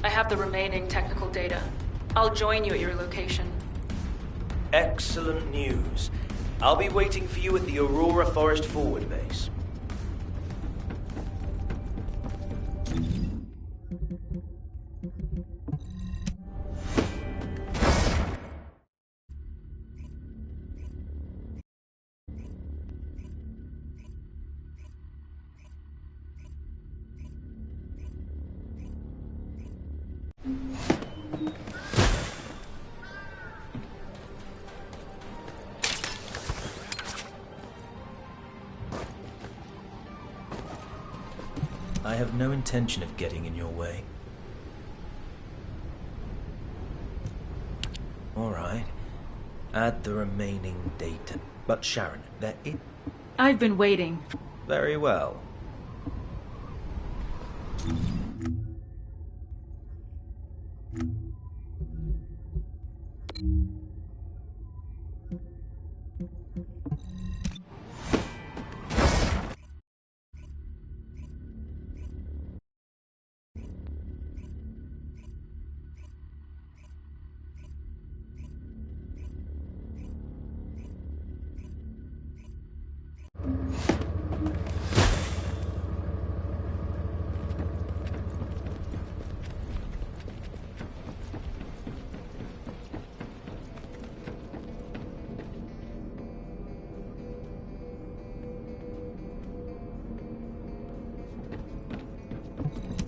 I have the remaining technical data. I'll join you at your location. Excellent news. I'll be waiting for you at the Aurora Forest Forward Base. have no intention of getting in your way. Alright. Add the remaining data. But Sharen, there is... I've been waiting. Very well.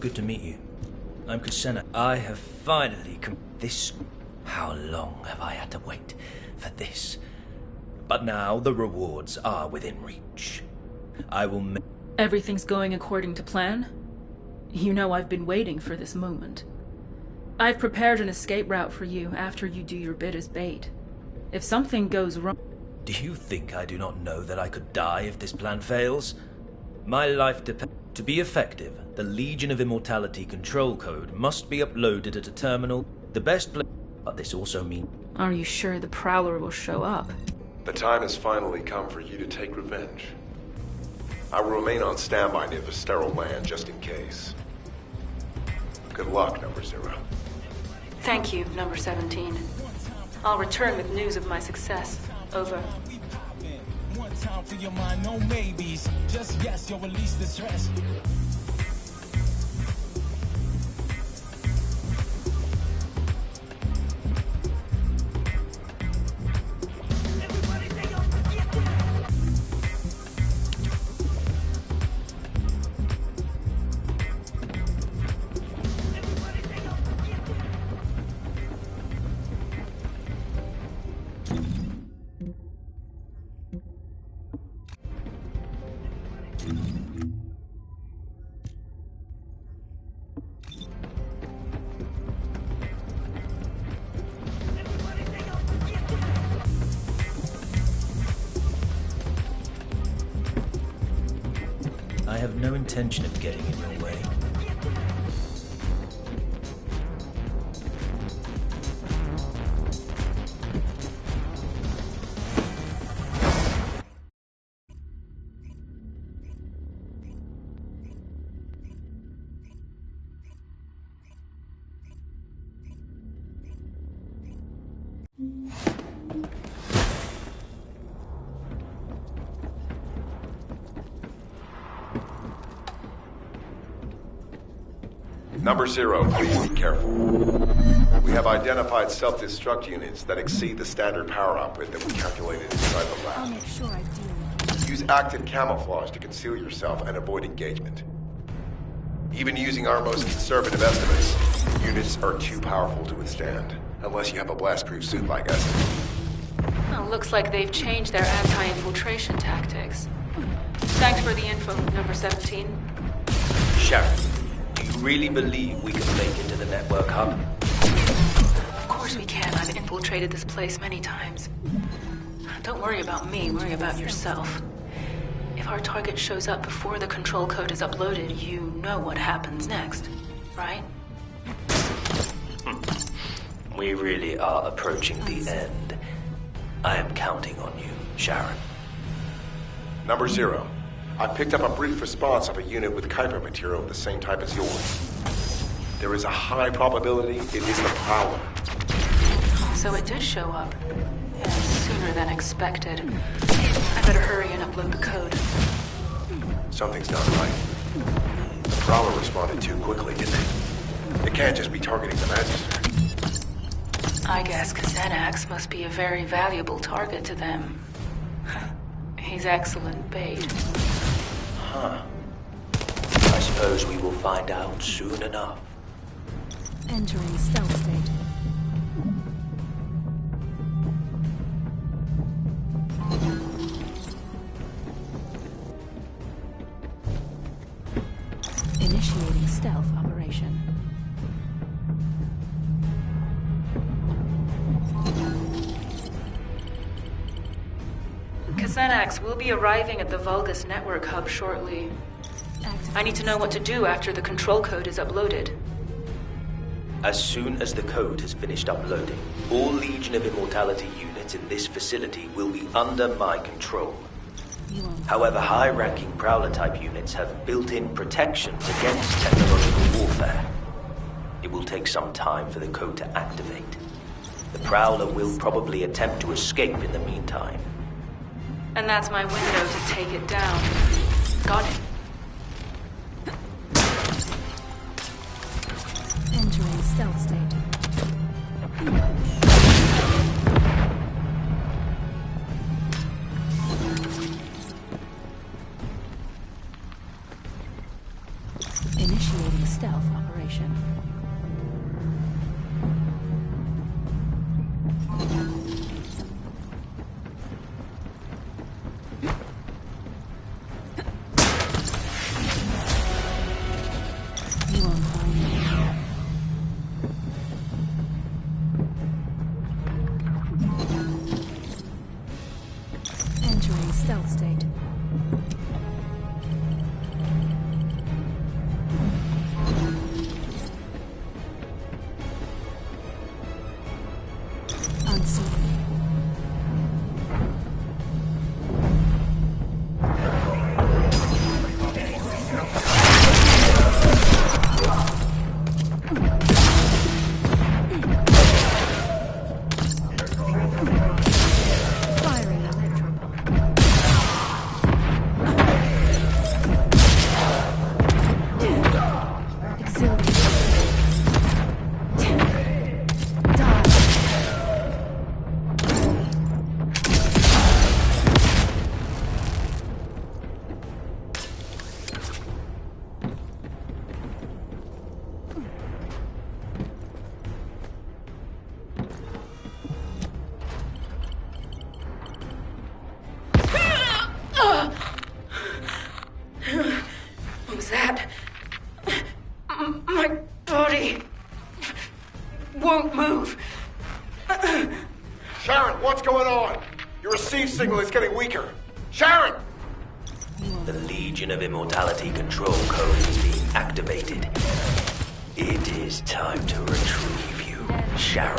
Good to meet you. I'm Kusena. I have finally this. How long have I had to wait for this? But now the rewards are within reach. I will Everything's going according to plan? You know I've been waiting for this moment. I've prepared an escape route for you after you do your bit as bait. If something goes wrong... Do you think I do not know that I could die if this plan fails? My life depends... To be effective, the Legion of Immortality control code must be uploaded at a terminal. The best place... But this also means... Are you sure the Prowler will show up? The time has finally come for you to take revenge. I will remain on standby near the sterile land just in case. Good luck, Number 0. Thank you, Number 17. I'll return with news of my success. Over. One time for your mind, no maybes. Just yes, you'll release the stress. I have no intention of getting in your way. Number 0, please be careful. We have identified self-destruct units that exceed the standard power output that we calculated inside the lab. I'll make sure I do. Use active camouflage to conceal yourself and avoid engagement. Even using our most conservative estimates, units are too powerful to withstand, unless you have a blast-proof suit like us. Well, looks like they've changed their anti-infiltration tactics. Thanks for the info, Number 17. Sharen, do you really believe we can make it to the network hub? Of course we can. I've infiltrated this place many times. Don't worry about me, worry about yourself. If our target shows up before the control code is uploaded, you know what happens next, right? We really are approaching the end. I am counting on you, Sharen. Number 0, I picked up a brief response of a unit with Kuiper material of the same type as yours. There is a high probability it is the Prowler. So it did show up. And sooner than expected. I better hurry and upload the code. Something's not right. The Prowler responded too quickly, didn't it? It can't just be targeting the Magister. I guess Xenax must be a very valuable target to them. He's excellent bait. Huh. I suppose we will find out soon enough. Entering stealth state. stealth operation. Xenax, we'll be arriving at the Vulgus network hub shortly. I need to know what to do after the control code is uploaded. As soon as the code has finished uploading, all Legion of Immortality units in this facility will be under my control. However, high-ranking Prowler-type units have built-in protections against technological warfare. It will take some time for the code to activate. The Prowler will probably attempt to escape in the meantime. And that's my window to take it down. Got it. Entering stealth state. Initiating stealth operation. You won't find me. Entering stealth state. Unseen. Firing electropod. What was that? My body won't move. Sharen, what's going on? Your receive signal is getting weaker. Sharen! The Legion of Immortality control code is being activated. It is time to retrieve you, Sharen.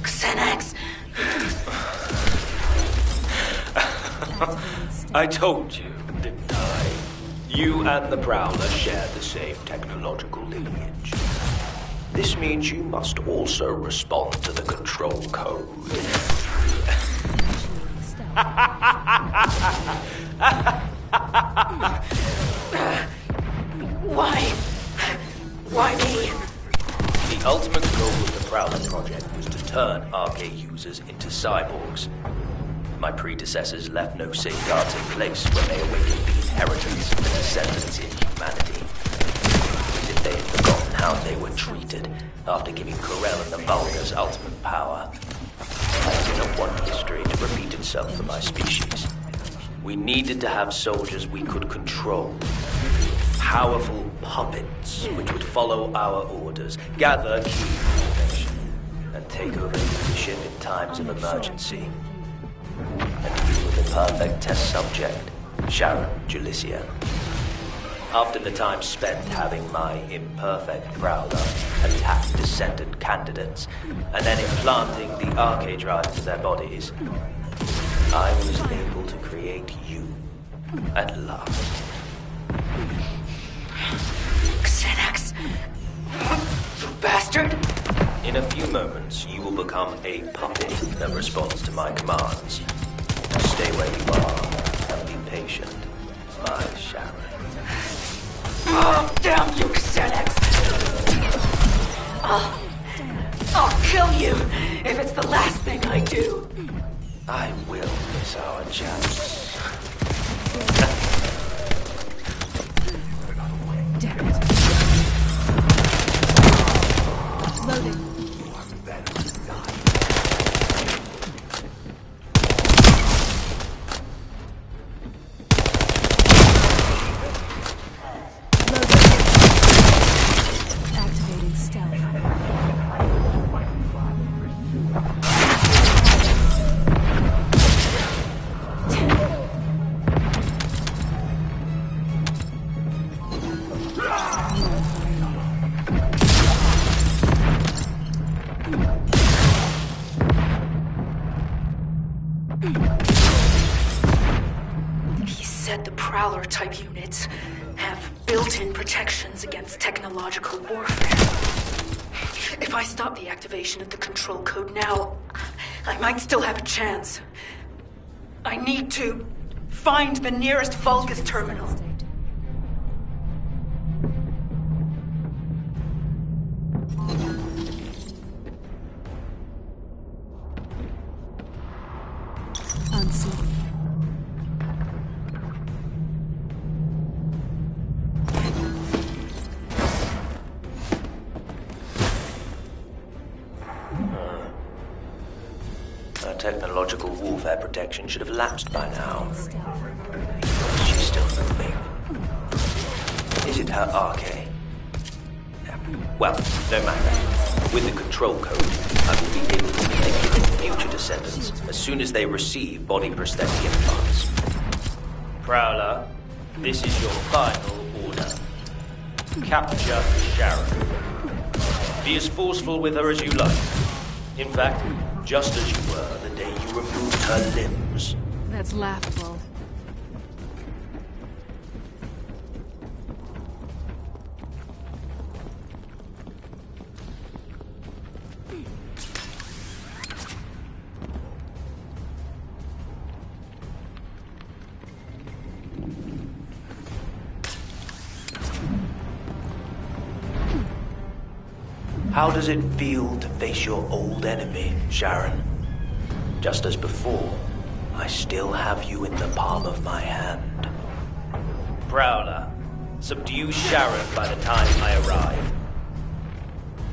Xenax! I told you, didn't I? You and the Prowler share the same technological lineage. This means you must also respond to the control code. Why me? The ultimate goal of the Prowler project was to turn RK users into cyborgs. My predecessors left no safeguards in place when they awakened the inheritance of the descendants in humanity. As if they had forgotten how they were treated after giving Corel and the Vulgus ultimate power. I didn't want history to repeat itself for my species. We needed to have soldiers we could control. Powerful puppets which would follow our orders, gather key information, and take over leadership in times of emergency. And you were the perfect test subject, Sharen Julician. After the time spent having my imperfect Prowler attack descendant candidates, and then implanting the arcade drive into their bodies, I was able to create you at last. Xenax! You bastard! In a few moments, you will become a puppet that responds to my commands. Stay where you are and be patient, my Sharen. Oh, damn you, Xenax! I'll kill you if it's the last thing I do. I will miss our chance. Damn it. Loading. Prowler-type units have built-in protections against technological warfare. If I stop the activation of the control code now, I might still have a chance. I need to find the nearest Vulgus terminal. Unseen. Our technological warfare protection should have lapsed by now. She's still moving. Is it her arcade? Well, no matter. With the control code, I will be able to manipulate future descendants as soon as they receive body prosthetic implants. Prowler, this is your final order. Capture Sharen. Be as forceful with her as you like. In fact, just as you were the day you removed her limbs. That's laughable. How does it feel to face your old enemy, Sharen? Just as before, I still have you in the palm of my hand. Prowler, subdue Sharen by the time I arrive.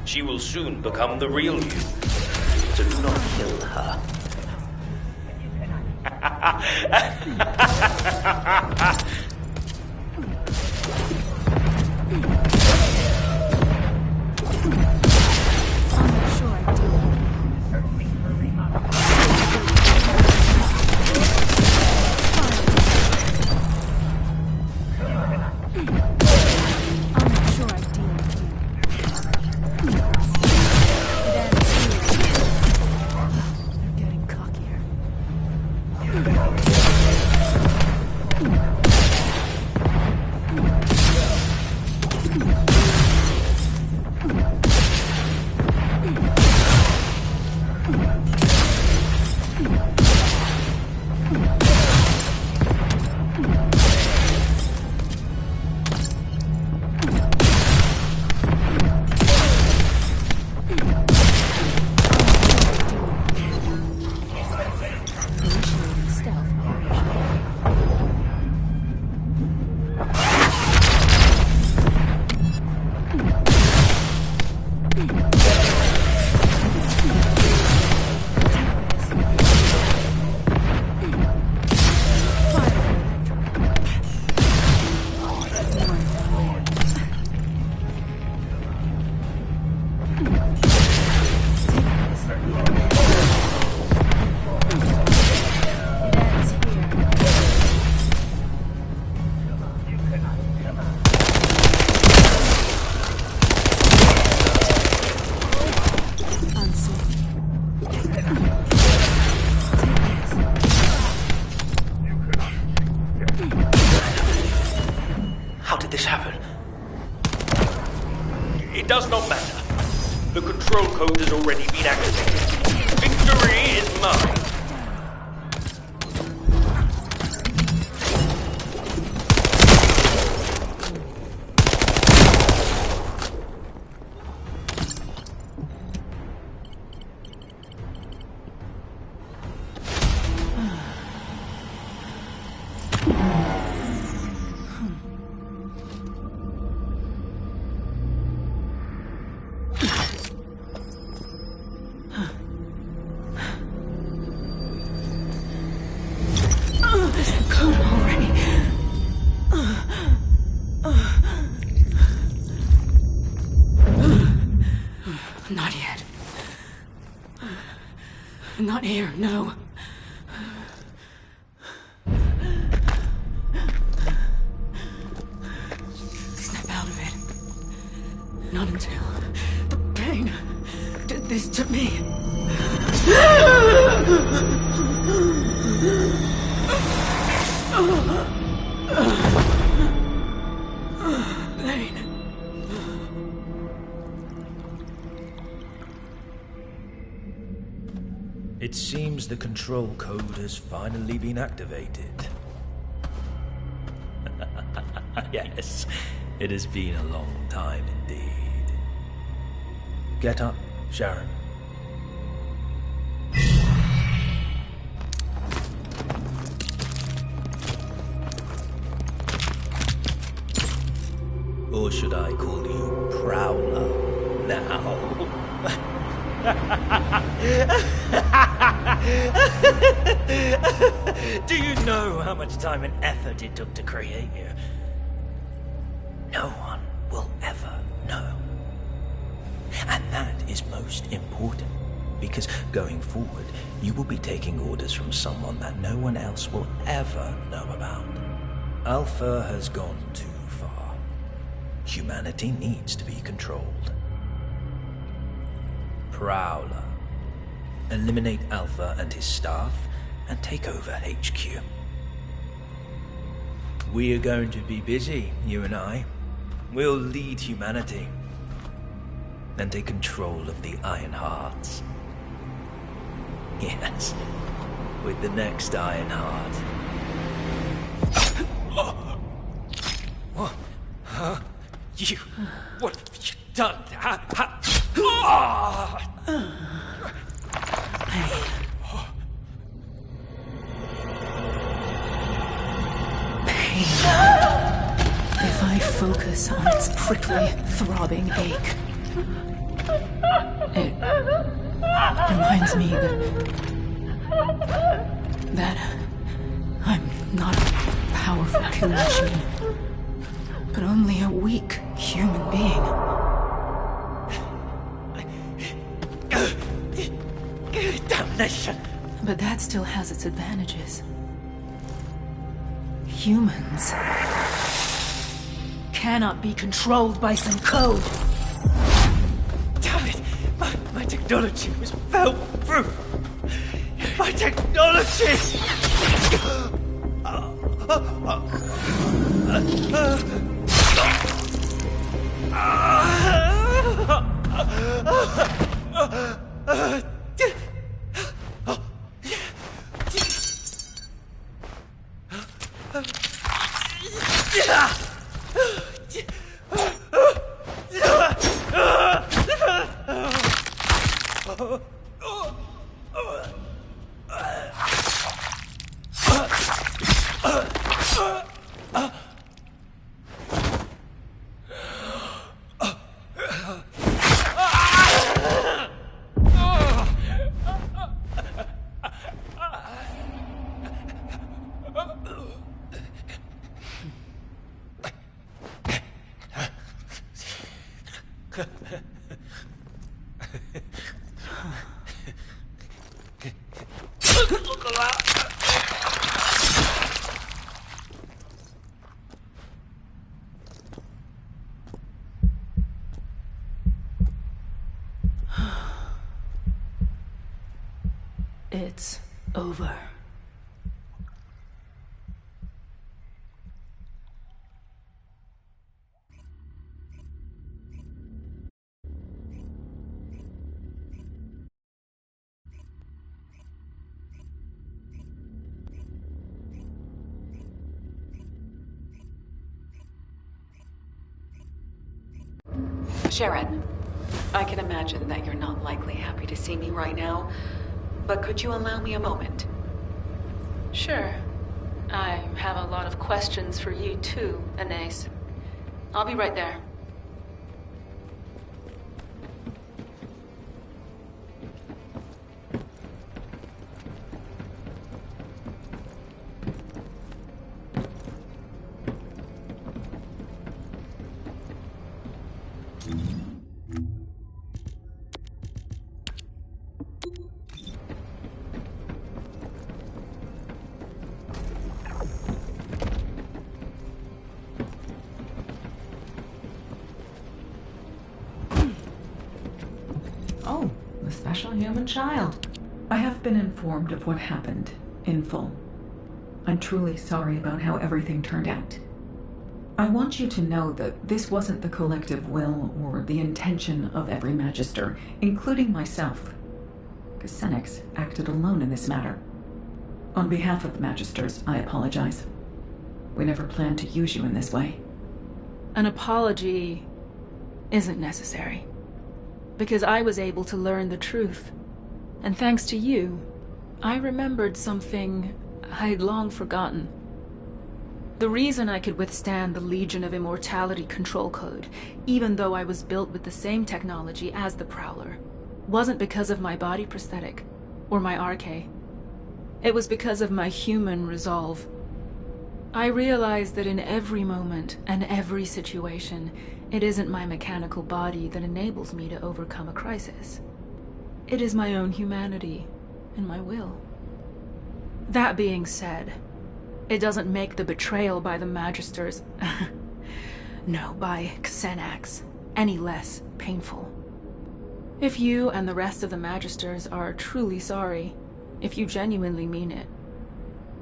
She will soon become the real you, so do not kill her. It does not matter. The control code has already been activated. Victory is mine. Not yet. Not here, no. Snap out of it. Not until the pain did this to me. Pain. It seems the control code has finally been activated. Yes, it has been a long time indeed. Get up, Sharen. Or should I call you Prowler now? Do you know how much time and effort it took to create you? No one will ever know. And that is most important, because going forward, you will be taking orders from someone that no one else will ever know about. Alpha has gone too far. Humanity needs to be controlled. Prowler. Eliminate Alpha and his staff and take over HQ. We are going to be busy, you and I. We'll lead humanity and take control of the Iron Hearts. Yes, with the next Iron Heart. What? Huh? You... What have you done? If I focus on its prickly, throbbing ache, it reminds me that I'm not a powerful kill machine, but only a weak human being. Damnation! But that still has its advantages. Humans cannot be controlled by some code. Damn it! My technology was fail-proof! My technology! It's over. Sharen, I can imagine that you're not likely happy to see me right now, but could you allow me a moment? Sure. I have a lot of questions for you too, Anais. I'll be right there. Oh, the special human child. I have been informed of what happened in full. I'm truly sorry about how everything turned out. I want you to know that this wasn't the collective will or the intention of every Magister, including myself. Kusenex acted alone in this matter. On behalf of the Magisters, I apologize. We never planned to use you in this way. An apology isn't necessary, because I was able to learn the truth. And thanks to you, I remembered something I'd long forgotten. The reason I could withstand the Legion of Immortality control code, even though I was built with the same technology as the Prowler, wasn't because of my body prosthetic or my arche. It was because of my human resolve. I realized that in every moment and every situation, it isn't my mechanical body that enables me to overcome a crisis. It is my own humanity and my will. That being said, it doesn't make the betrayal by the Magisters, no, by Kusenex, any less painful. If you and the rest of the Magisters are truly sorry, if you genuinely mean it,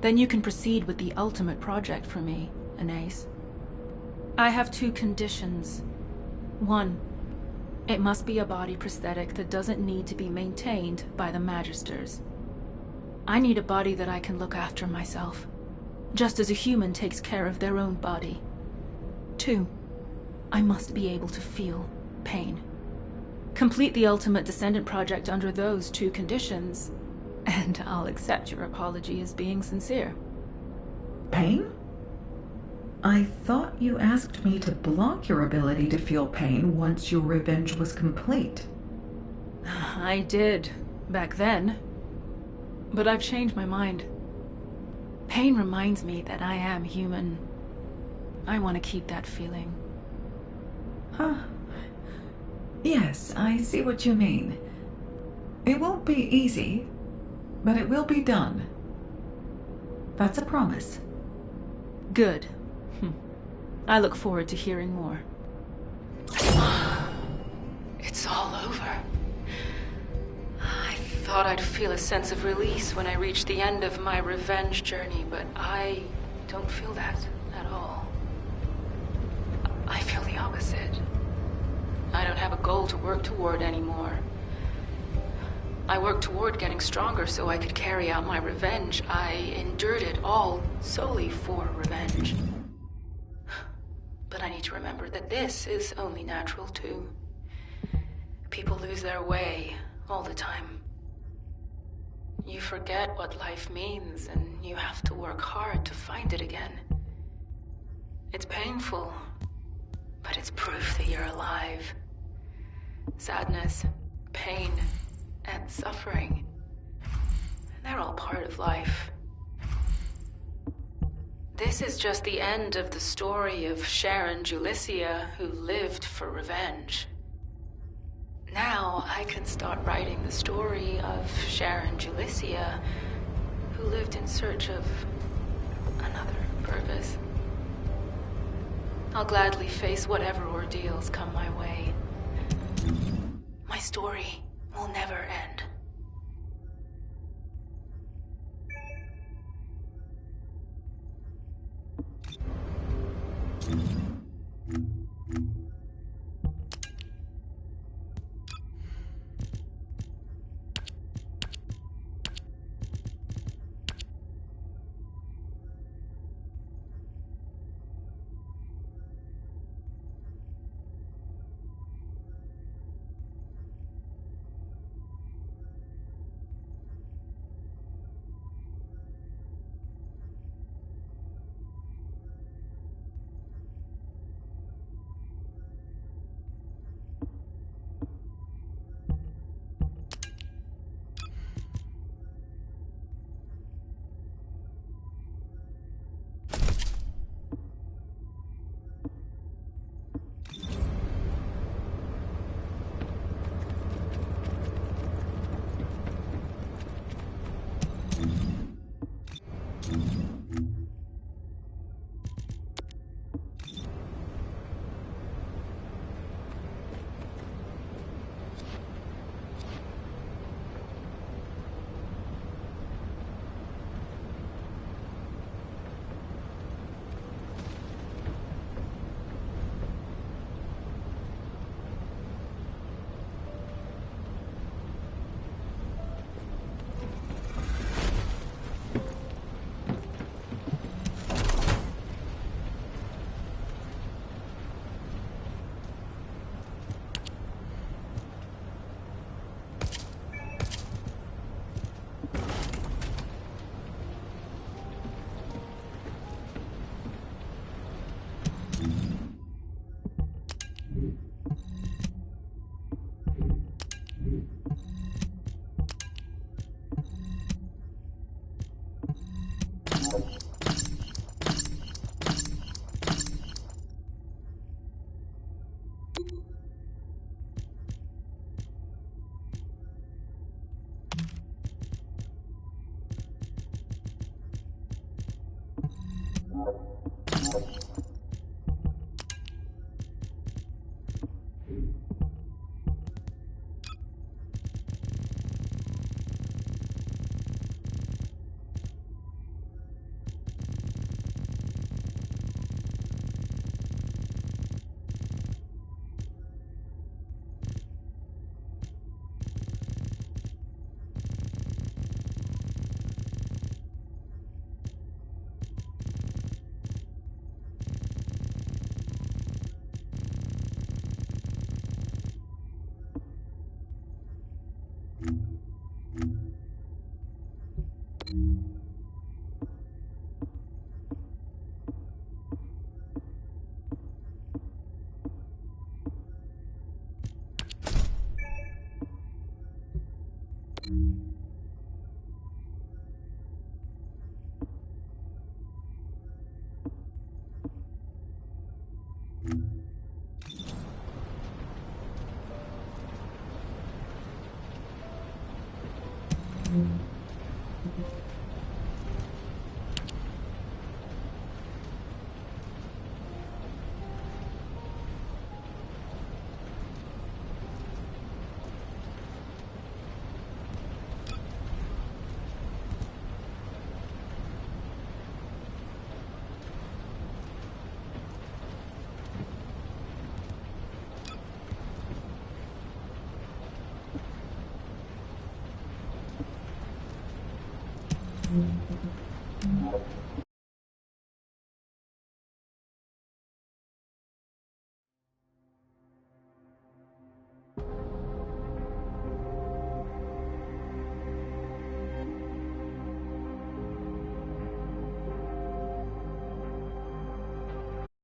then you can proceed with the ultimate project for me, Anais. I have 2 conditions. 1, it must be a body prosthetic that doesn't need to be maintained by the Magisters. I need a body that I can look after myself, just as a human takes care of their own body. 2, I must be able to feel pain. Complete the ultimate descendant project under those 2 conditions, and I'll accept your apology as being sincere. Pain? I thought you asked me to block your ability to feel pain once your revenge was complete. I did, back then. But I've changed my mind. Pain reminds me that I am human. I want to keep that feeling. Huh. Yes, I see what you mean. It won't be easy, but it will be done. That's a promise. Good. I look forward to hearing more. It's all over. I thought I'd feel a sense of release when I reached the end of my revenge journey, but I don't feel that at all. I feel the opposite. I don't have a goal to work toward anymore. I worked toward getting stronger so I could carry out my revenge. I endured it all solely for revenge. But I need to remember that this is only natural too. People lose their way all the time. You forget what life means, and you have to work hard to find it again. It's painful, but it's proof that you're alive. Sadness, pain, and suffering, they're all part of life. This is just the end of the story of Sharen Julicia, who lived for revenge. Now I can start writing the story of Sharen Julicia, who lived in search of another purpose. I'll gladly face whatever ordeals come my way. My story will never end.